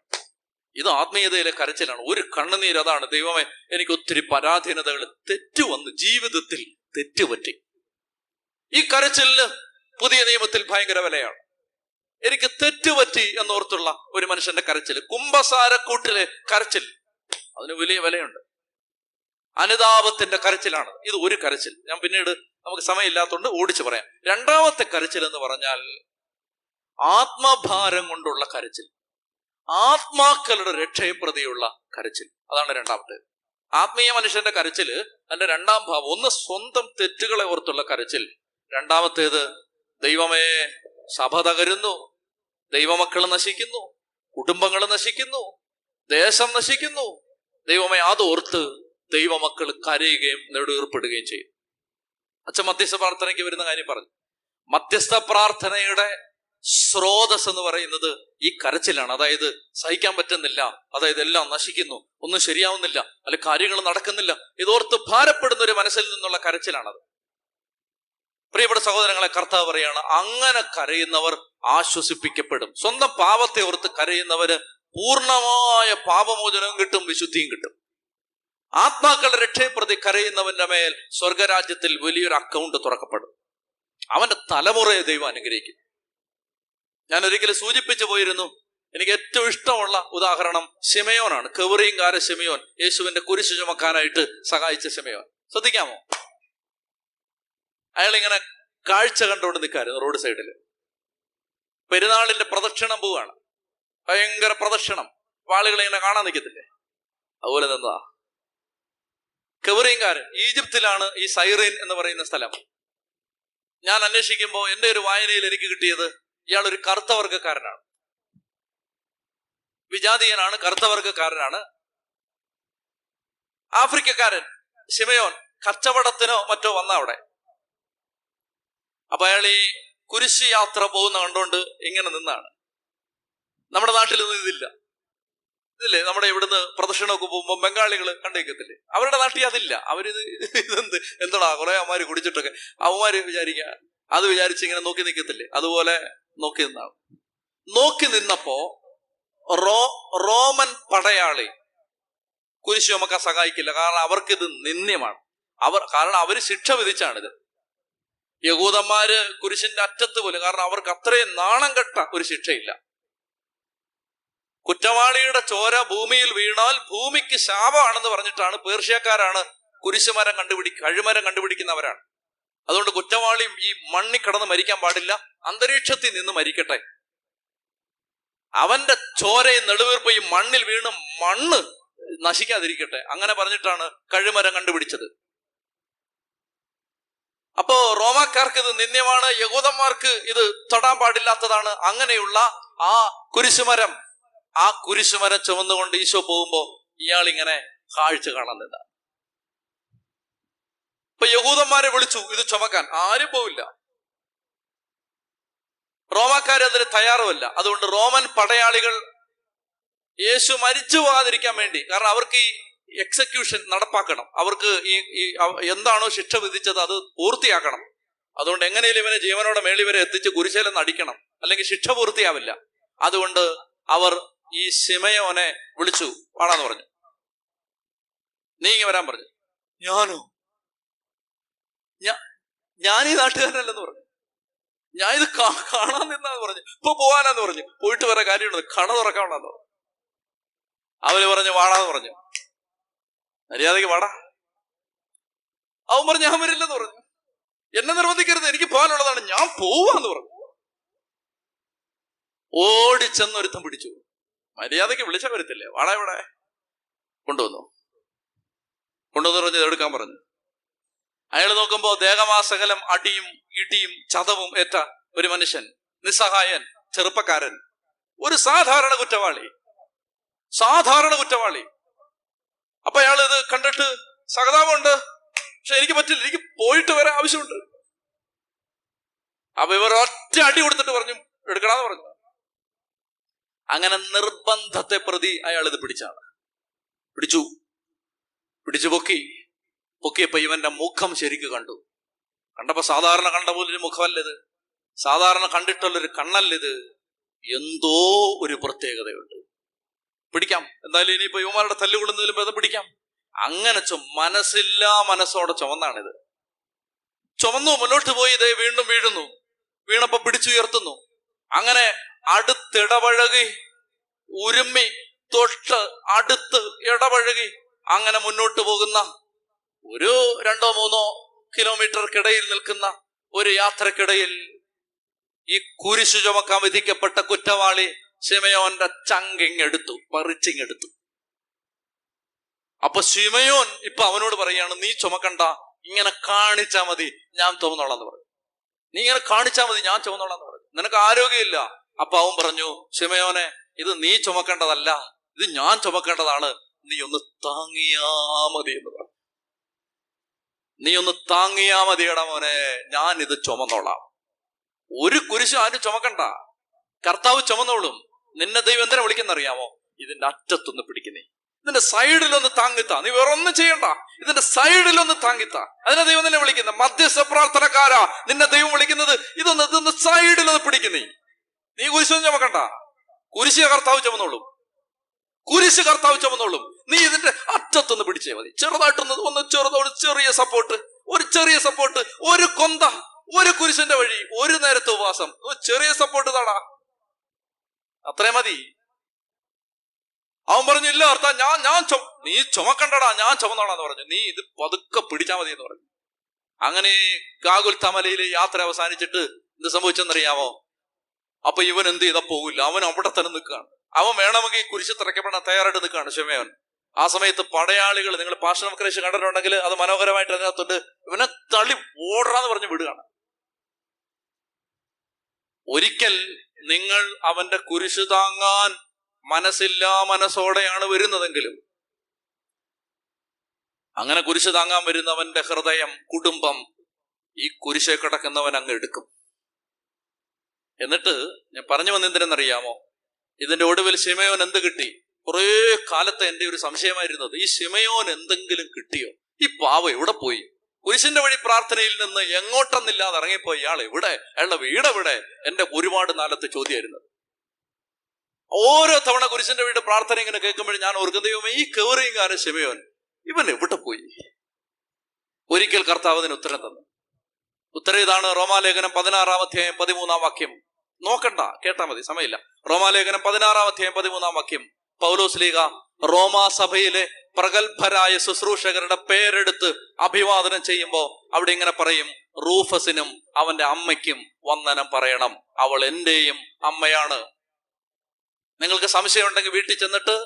Speaker 1: ഇത് ആത്മീയതയിലെ കരച്ചിലാണ്. ഒരു കണ്ണുനീര് അതാണ്, ദൈവമേ എനിക്ക് ഒത്തിരി പരാധീനതകൾ, തെറ്റു വന്ന് ജീവിതത്തിൽ തെറ്റുപറ്റി. ഈ കരച്ചിലിന് പുതിയ നിയമത്തിൽ ഭയങ്കര വിലയാണ്. എനിക്ക് തെറ്റുപറ്റി എന്നോർത്തുള്ള ഒരു മനുഷ്യന്റെ കരച്ചിൽ, കുംഭസാരക്കൂട്ടിലെ കരച്ചിൽ, അതിന് വലിയ വിലയുണ്ട്. അനുതാപത്തിന്റെ കരച്ചിലാണ് ഇത്. ഒരു കരച്ചിൽ ഞാൻ പിന്നീട്, നമുക്ക് സമയമില്ലാത്തതുകൊണ്ട് ഓടിച്ചു പറയാം. രണ്ടാമത്തെ കരച്ചിൽ എന്ന് പറഞ്ഞാൽ ആത്മഭാരം കൊണ്ടുള്ള കരച്ചിൽ, ആത്മാക്കളുടെ രക്ഷയെ പ്രതിയുള്ള കരച്ചിൽ. അതാണ് രണ്ടാമത്തേത്. ആത്മീയ മനുഷ്യന്റെ കരച്ചില് അതിന്റെ രണ്ടാം ഭാവം. ഒന്ന് സ്വന്തം തെറ്റുകളെ ഓർത്തുള്ള കരച്ചിൽ. രണ്ടാമത്തേത്, ദൈവമേ സഭ തകരുന്നു, ദൈവമക്കൾ നശിക്കുന്നു, കുടുംബങ്ങൾ നശിക്കുന്നു, ദേശം നശിക്കുന്നു, ദൈവമേ അതോർത്ത് ദൈവമക്കൾ കരയുകയും നെടുവീർപ്പെടുകയും ചെയ്യും. അച്ഛൻ മധ്യസ്ഥ പ്രാർത്ഥനയ്ക്ക് വരുന്ന കാര്യം പറഞ്ഞു. മധ്യസ്ഥ പ്രാർത്ഥനയുടെ സ്രോതസ് എന്ന് പറയുന്നത് ഈ കരച്ചിലാണ്. അതായത് സഹിക്കാൻ പറ്റുന്നില്ല, അതായത് എല്ലാം നശിക്കുന്നു, ഒന്നും ശരിയാവുന്നില്ല, അല്ലെ കാര്യങ്ങൾ നടക്കുന്നില്ല, ഇതോർത്ത് ഭാരപ്പെടുന്ന ഒരു മനസ്സിൽ നിന്നുള്ള കരച്ചിലാണത്. പ്രിയപ്പെട്ട സഹോദരങ്ങളെ, കർത്താവ് പറയാണ്, അങ്ങനെ കരയുന്നവർ ആശ്വസിപ്പിക്കപ്പെടും. സ്വന്തം പാപത്തെ ഓർത്ത് കരയുന്നവര് പൂർണ്ണമായ പാപമോചനവും കിട്ടും, വിശുദ്ധിയും കിട്ടും. ആത്മാക്കളുടെ രക്ഷയെ പ്രതി കരയുന്നവന്റെ മേൽ സ്വർഗരാജ്യത്തിൽ വലിയൊരു അക്കൗണ്ട് തുറക്കപ്പെടും. അവന്റെ തലമുറയെ ദൈവം അനുഗ്രഹിക്കും. ഞാൻ ഒരിക്കലും സൂചിപ്പിച്ചു പോയിരുന്നു, എനിക്ക് ഏറ്റവും ഇഷ്ടമുള്ള ഉദാഹരണം ശിമയോനാണ്. കെവറിയംകാര ശിമയോൻ, യേശുവിന്റെ കുരിശു ചുമക്കാനായിട്ട് സഹായിച്ച ശിമയോൻ. ശ്രദ്ധിക്കാമോ? അയാൾ ഇങ്ങനെ കാഴ്ച കണ്ടുകൊണ്ട് നിൽക്കായിരുന്നു റോഡ് സൈഡില്. പെരുന്നാളിന്റെ പ്രദക്ഷിണം പോവാണ്, ഭയങ്കര പ്രദക്ഷിണം. ആളുകൾ ഇങ്ങനെ കാണാൻ നിൽക്കത്തില്ലേ, അതുപോലെ നിന്നതാ. കെവറിയംകാരൻ ഈജിപ്തിലാണ് ഈ സൈറീൻ എന്ന് പറയുന്ന സ്ഥലം. ഞാൻ അന്വേഷിക്കുമ്പോൾ എന്റെ ഒരു വായനയിൽ എനിക്ക് കിട്ടിയത്, ഇയാൾ ഒരു കറുത്തവർഗക്കാരനാണ്, വിജാതീയനാണ്, കറുത്തവർഗക്കാരനാണ്, ആഫ്രിക്കക്കാരൻ. ശിമയോൻ കച്ചവടത്തിനോ മറ്റോ വന്ന അവിടെ. അപ്പൊ അയാൾ ഈ കുരിശ് യാത്ര പോകുന്ന കണ്ടോണ്ട് ഇങ്ങനെ നിന്നാണ്. നമ്മുടെ നാട്ടിലൊന്നും ഇതില്ല, ഇതില്ലേ? നമ്മുടെ ഇവിടുന്ന് പ്രദക്ഷിണമൊക്കെ പോകുമ്പോൾ ബംഗാളികൾ കണ്ടേക്കത്തില്ലേ? അവരുടെ നാട്ടിൽ അതില്ല. ഇതെന്ത് എന്താടാ കുറെ അവന്മാര് കുടിച്ചിട്ടൊക്കെ അവന്മാര് അത് വിചാരിച്ച് ഇങ്ങനെ നോക്കി നിൽക്കത്തില്ലേ? അതുപോലെ നോക്കി നിന്നാണ്. നോക്കി നിന്നപ്പോ റോമൻ പടയാളി കുരിശ് ചുമക്കാൻ സഹായിക്കില്ല. കാരണം അവർക്കിത് നിന്ദ്യമാണ്. കാരണം അവര് ശിക്ഷ വിധിച്ചാണിത്. യഹൂദന്മാര് കുരിശിന്റെ അറ്റത്ത് പോലും, കാരണം അവർക്ക് അത്രയും നാണം കെട്ട ഒരു ശിക്ഷയില്ല. കുറ്റവാളിയുടെ ചോര ഭൂമിയിൽ വീണാൽ ഭൂമിക്ക് ശാപമാണെന്ന് പറഞ്ഞിട്ടാണ് പേർഷ്യക്കാരാണ് കുരിശുമരം കഴിമരം കണ്ടുപിടിക്കുന്നവരാണ്. അതുകൊണ്ട് കുറ്റവാളിയും ഈ മണ്ണിൽ കിടന്ന് മരിക്കാൻ പാടില്ല, അന്തരീക്ഷത്തിൽ നിന്ന് മരിക്കട്ടെ. അവന്റെ ചോരയും നെടുവീർപ്പ് ഈ മണ്ണിൽ വീണ് മണ്ണ് നശിക്കാതിരിക്കട്ടെ, അങ്ങനെ പറഞ്ഞിട്ടാണ് കഴിമരം കണ്ടുപിടിച്ചത്. അപ്പോ റോമാക്കാർക്ക് ഇത് നിന്ദ്യമാണ്, യഹൂദന്മാർക്ക് ഇത് തൊടാൻ പാടില്ലാത്തതാണ്. അങ്ങനെയുള്ള ആ കുരിശുമരം ചുമന്നുകൊണ്ട് ഈശോ പോകുമ്പോ ഇയാൾ ഇങ്ങനെ കാഴ്ച കാണാൻ നിന്ന. ഇപ്പൊ യഹൂദന്മാരെ വിളിച്ചു ഇത് ചുമക്കാൻ, ആരും പോവില്ല. റോമാക്കാർ അതിന് തയ്യാറുമല്ല. അതുകൊണ്ട് റോമൻ പടയാളികൾ യേശു മരിച്ചു പോകാതിരിക്കാൻ വേണ്ടി, കാരണം അവർക്ക് ഈ എക്സിക്യൂഷൻ നടപ്പാക്കണം, അവർക്ക് ഈ എന്താണോ ശിക്ഷ വിധിച്ചത് അത് പൂർത്തിയാക്കണം. അതുകൊണ്ട് എങ്ങനെയും ഇവനെ ജീവനോടെ മേളി വരെ എത്തിച്ച് കുരിശേലെന്ന് അടിക്കണം, അല്ലെങ്കിൽ ശിക്ഷ പൂർത്തിയാവില്ല. അതുകൊണ്ട് അവർ ഈ ശിമയോനെ വിളിച്ചു, വാടാന്ന് പറഞ്ഞു. നീങ്ങി വരാൻ പറഞ്ഞു. ഞാനോ? ഞാൻ ഈ നാട്ടുകാരനല്ലെന്ന് പറഞ്ഞു. ഞാൻ ഇത് കാണാൻ നിന്നാന്ന് പറഞ്ഞു. ഇപ്പൊ പോവാനാന്ന് പറഞ്ഞു. പോയിട്ട് വേറെ കാര്യമുണ്ട്, കട തുറക്കാണെന്ന് പറഞ്ഞു. അവര് പറഞ്ഞു വാടാന്ന് പറഞ്ഞു. മര്യാദയ്ക്ക് വാടാ. അവൻ പറഞ്ഞു ഞാൻ വരില്ലെന്ന് പറഞ്ഞു. എന്നെ നിർബന്ധിക്കരുത്, എനിക്ക് പോകാനുള്ളതാണ്, ഞാൻ പോവാന്ന് പറഞ്ഞു. ഓടിച്ചെന്നൊരുത്തം പിടിച്ചു. മര്യാദയ്ക്ക് വിളിച്ചാൽ വരത്തില്ലേ, വാടാ ഇവിടെ. കൊണ്ടുവന്നു പറഞ്ഞ് എടുക്കാൻ പറഞ്ഞു. അയാൾ നോക്കുമ്പോ ദേഹമാസകലം അടിയും ഇടിയും ചതവും ഏറ്റ ഒരു മനുഷ്യൻ, നിസ്സഹായൻ, ചെറുപ്പക്കാരൻ, ഒരു സാധാരണ കുറ്റവാളി. അപ്പൊ അയാൾ ഇത് കണ്ടിട്ട് സഹതാപമുണ്ട്, പക്ഷെ എനിക്ക് പറ്റില്ല, എനിക്ക് പോയിട്ട് വരാൻ ആവശ്യമുണ്ട്. അപ്പൊ ഇവർ ഒറ്റ അടി കൊടുത്തിട്ട് പറഞ്ഞു എടുക്കടാന്ന് പറഞ്ഞു. അങ്ങനെ നിർബന്ധത്തെ പ്രതി അയാൾ ഇത് പിടിച്ചു പൊക്കിയപ്പോ ഇവന്റെ മുഖം ശരിക്ക് കണ്ടു. കണ്ടപ്പോ സാധാരണ കണ്ട പോലൊരു മുഖമല്ലത്, സാധാരണ കണ്ടിട്ടുള്ളൊരു കണ്ണല്ലിത്, എന്തോ ഒരു പ്രത്യേകതയുണ്ട്. പിടിക്കാം, എന്തായാലും ഇനിയിപ്പോ യുവമാരുടെ തല്ലുകൊള്ളുന്നതിലും ഭേദം പിടിക്കാം. അങ്ങനെ മനസ്സോടെ ചുമന്നാണിത്. ചുമന്നു മുന്നോട്ട് പോയി, ഇതേ വീണ്ടും വീണപ്പോ പിടിച്ചുയർത്തുന്നു. അങ്ങനെ അടുത്തിടപഴകി, ഉരുമ്മി തൊട്ട് അടുത്ത് ഇടപഴകി അങ്ങനെ മുന്നോട്ട് പോകുന്ന ഒരു 2-3 കിലോമീറ്റർക്കിടയിൽ നിൽക്കുന്ന ഒരു യാത്രക്കിടയിൽ ഈ കുരിശു ചുമക്കാൻ വിധിക്കപ്പെട്ട കുറ്റവാളി ശിമയോന്റെ ചങ്കിങ്ങെടുത്തു, പറിച്ചിങ്ങെടുത്തു. അപ്പൊ ശിമയോൻ ഇപ്പൊ അവനോട് പറയാണ്, നീ ചുമക്കണ്ട, ഇങ്ങനെ കാണിച്ചാ മതി, ഞാൻ ചുമന്നോളാന്ന് പറഞ്ഞു. നീ ഇങ്ങനെ കാണിച്ചാ മതി, ഞാൻ ചുമന്നോളാന്ന് പറഞ്ഞു. നിനക്ക് ആരോഗ്യമില്ല. അപ്പൊ അവൻ പറഞ്ഞു, ശിമയോനെ, ഇത് നീ ചുമക്കേണ്ടതല്ല, ഇത് ഞാൻ ചുമക്കേണ്ടതാണ്, നീ ഒന്ന് താങ്ങിയാ മതി എന്ന് പറഞ്ഞു. നീ ഒന്ന് താങ്ങിയാ മതിയടാ മോനെ, ഞാൻ ഇത് ചുമന്നോളാം. ഒരു കുരിശും ആരും ചുമക്കണ്ട, കർത്താവ് ചുമന്നോളും. നിന്നെ ദൈവം എന്തിനാ വിളിക്കുന്നറിയാമോ? ഇതിന്റെ അറ്റത്തൊന്ന് പിടിക്കുന്നേ, ഇതിന്റെ സൈഡിലൊന്ന് താങ്ങിത്താ, നീ വേറെ ഒന്നും ചെയ്യണ്ട, ഇതിന്റെ സൈഡിലൊന്ന് താങ്ങിത്താ. അതിനെ ദൈവം നിന്നെ വിളിക്കുന്നത്. മധ്യസ്ഥ പ്രാർത്ഥനക്കാരാ നിന്നെ ദൈവം വിളിക്കുന്നത്. ഇതൊന്ന് സൈഡിലൊന്ന് പിടിക്കുന്നേ. നീ കുരിശൊന്നും ചുമക്കണ്ട, കുരിശ് കർത്താവ് ചുമന്നോളും. നീ ഇതിന്റെ അറ്റത്തൊന്ന് പിടിച്ചേ മതി, ചെറുതായിട്ടൊന്ന് ചെറിയ സപ്പോർട്ട്, ഒരു കൊന്ത, ഒരു കുരിശിന്റെ വഴി, ഒരു നേരത്തെ ഉപവാസം, ചെറിയ സപ്പോർട്ട് താടാ, അത്രേ മതി. അവൻ പറഞ്ഞു, ഇല്ല അർത്ഥ, നീ ചുമക്കണ്ടടാ, ഞാൻ ചുമന്നോളാന്ന് പറഞ്ഞു. നീ ഇത് പതുക്കെ പിടിച്ചാ മതി എന്ന് പറഞ്ഞു. അങ്ങനെ ഗാഗുൽത്ത മലയിലെ യാത്ര അവസാനിച്ചിട്ട് എന്ത് സംഭവിച്ചെന്നറിയാമോ? അപ്പൊ ഇവൻ എന്ത് ചെയ്താ പോകില്ല, അവൻ അവിടെ തന്നെ നിൽക്കുകയാണ്. അവൻ വേണമെങ്കിൽ കുരിശ് തറയ്ക്കപ്പെടാൻ തയ്യാറായിട്ട് നിൽക്കുകയാണ് ശിമയോൻ. ആ സമയത്ത് പടയാളികൾ, നിങ്ങൾ പാഷൻ ഓഫ് ക്രൈസ്റ്റ് കണ്ടിട്ടുണ്ടെങ്കിൽ അത് മനോഹരമായിട്ട് അതിനകത്തുണ്ട്, ഇവനെ തള്ളി ഓടാന്ന് പറഞ്ഞ് വിടുകയാണ്. ഒരിക്കൽ നിങ്ങൾ അവന്റെ കുരിശ് താങ്ങാൻ മനസ്സോടെയാണ് വരുന്നതെങ്കിലും, അങ്ങനെ കുരിശ് താങ്ങാൻ വരുന്നവന്റെ ഹൃദയം, കുടുംബം ഈ കുരിശെ കിടക്കുന്നവൻ അങ്ങ് എടുക്കും. എന്നിട്ട് ഞാൻ പറഞ്ഞു വന്നെന്തിനെന്നറിയാമോ? ഇതിന്റെ ഒടുവിൽ ശിമയോൻ എന്ത് കിട്ടി? കുറെ കാലത്തെ എന്റെ ഒരു സംശയമായിരുന്നത്, ഈ ശിമയോൻ എന്തെങ്കിലും കിട്ടിയോ? ഈ പാവ എവിടെ പോയി? കുരിശിന്റെ വഴി പ്രാർത്ഥനയിൽ നിന്ന് എങ്ങോട്ടെന്നില്ലാതെ ഇറങ്ങിപ്പോയി. ഇയാൾ എവിടെ? അയാളുടെ വീട് എവിടെ? എന്റെ ഒരുപാട് നാളത്തെ ചോദ്യമായിരുന്നത്. ഓരോ തവണ കുരിശിന്റെ വീട് പ്രാർത്ഥന ഇങ്ങനെ കേൾക്കുമ്പോഴും ഞാൻ ഓർക്കും, ദൈവമേ, ഈ കവറിയുംകാരൻ ശിമയോൻ ഇവൻ എവിടെ പോയി? ഒരിക്കൽ കർത്താവ് അതിന് ഉത്തരം തന്നു. ഉത്തരം ഇതാണ്. റോമാലേഖനം 16-ാം അധ്യായം 13-ാം വാക്യം. നോക്കണ്ട, കേട്ടാ മതി, സമയമില്ല. റോമാലേഖനം 16-ാം അധ്യായം 13-ാം വാക്യം. പൗലോസ് ലീഗ റോമാ സഭയിലെ പ്രഗത്ഭരായ ശുശ്രൂഷകരുടെ പേരെടുത്ത് അഭിവാദനം ചെയ്യുമ്പോ അവിടെ ഇങ്ങനെ പറയും, റൂഫസിനും അവന്റെ അമ്മയ്ക്കും വന്ദനം പറയണം, അവൾ എന്റെയും അമ്മയാണ്. നിങ്ങൾക്ക് സംശയം ഉണ്ടെങ്കിൽ വീട്ടിൽ ചെന്നിട്ട്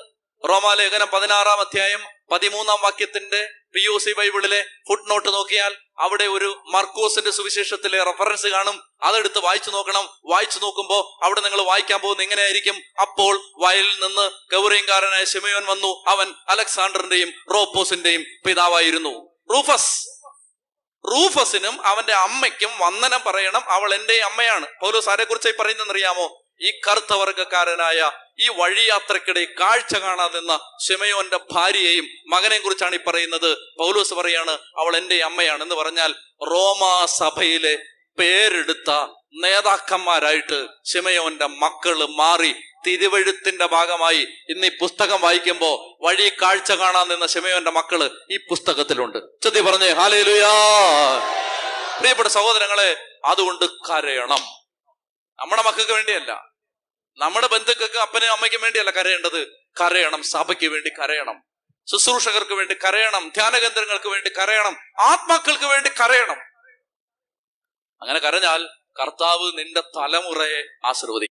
Speaker 1: റോമാലേഖനം 16-ാം അധ്യായം 13-ാം വാക്യത്തിന്റെ POC ബൈബിളിലെ ഫുട് നോട്ട് നോക്കിയാൽ അവിടെ ഒരു മർക്കോസിന്റെ സുവിശേഷത്തിലെ റെഫറൻസ് കാണും. അതെടുത്ത് വായിച്ചു നോക്കണം. വായിച്ചു നോക്കുമ്പോ അവിടെ നിങ്ങൾ വായിക്കാൻ പോകുന്നത് ഇങ്ങനെയായിരിക്കും: അപ്പോൾ വയലിൽ നിന്ന് കൗറിയംകാരനായ ശിമയോൻ വന്നു, അവൻ അലക്സാണ്ടറിന്റെയും റോപ്പോസിന്റെയും പിതാവായിരുന്നു. റൂഫസിനും അവന്റെ അമ്മയ്ക്കും വന്ദനം പറയണം, അവൾ എന്റെ അമ്മയാണ്. പൗലോസ് ആരെ കുറിച്ചായി പറയുന്നതെന്നറിയാമോ? ഈ കറുത്ത വർഗക്കാരനായ ഈ വഴിയാത്രക്കിടെ കാഴ്ച കാണാതെ നിന്ന ശിമയോന്റെ ഭാര്യയെയും മകനെയും കുറിച്ചാണ് ഈ പറയുന്നത്. പൗലോസ് പറയാണ്, അവൾ എന്റെ അമ്മയാണ് എന്ന് പറഞ്ഞാൽ റോമാ സഭയിലെ പേരെടുത്ത നേതാക്കന്മാരായിട്ട് ശിമയോന്റെ മക്കള് മാറി. തിരുവഴുത്തിന്റെ ഭാഗമായി ഇന്ന് ഈ പുസ്തകം വായിക്കുമ്പോ വഴി കാഴ്ച കാണാൻ നിന്ന ശിമയോന്റെ മക്കള് ഈ പുസ്തകത്തിലുണ്ട്. ചൊല്ലി പറഞ്ഞേ ഹല്ലേലൂയാ. പ്രിയപ്പെട്ട സഹോദരങ്ങളെ, അതുകൊണ്ട് കരയണം. നമ്മുടെ മക്കൾക്ക് വേണ്ടിയല്ല, നമ്മുടെ ബന്ധുക്കൾക്ക് അപ്പനും അമ്മയ്ക്കും വേണ്ടിയല്ല കരയേണ്ടത്. കരയണം, സഭയ്ക്ക് വേണ്ടി കരയണം, ശുശ്രൂഷകർക്ക് വേണ്ടി കരയണം, ധ്യാനകേന്ദ്രങ്ങൾക്ക് വേണ്ടി കരയണം, ആത്മാക്കൾക്ക് വേണ്ടി കരയണം. അങ്ങനെ കരഞ്ഞാൽ കർത്താവ് നിന്റെ തലമുറയെ ആശീർവദിക്കും.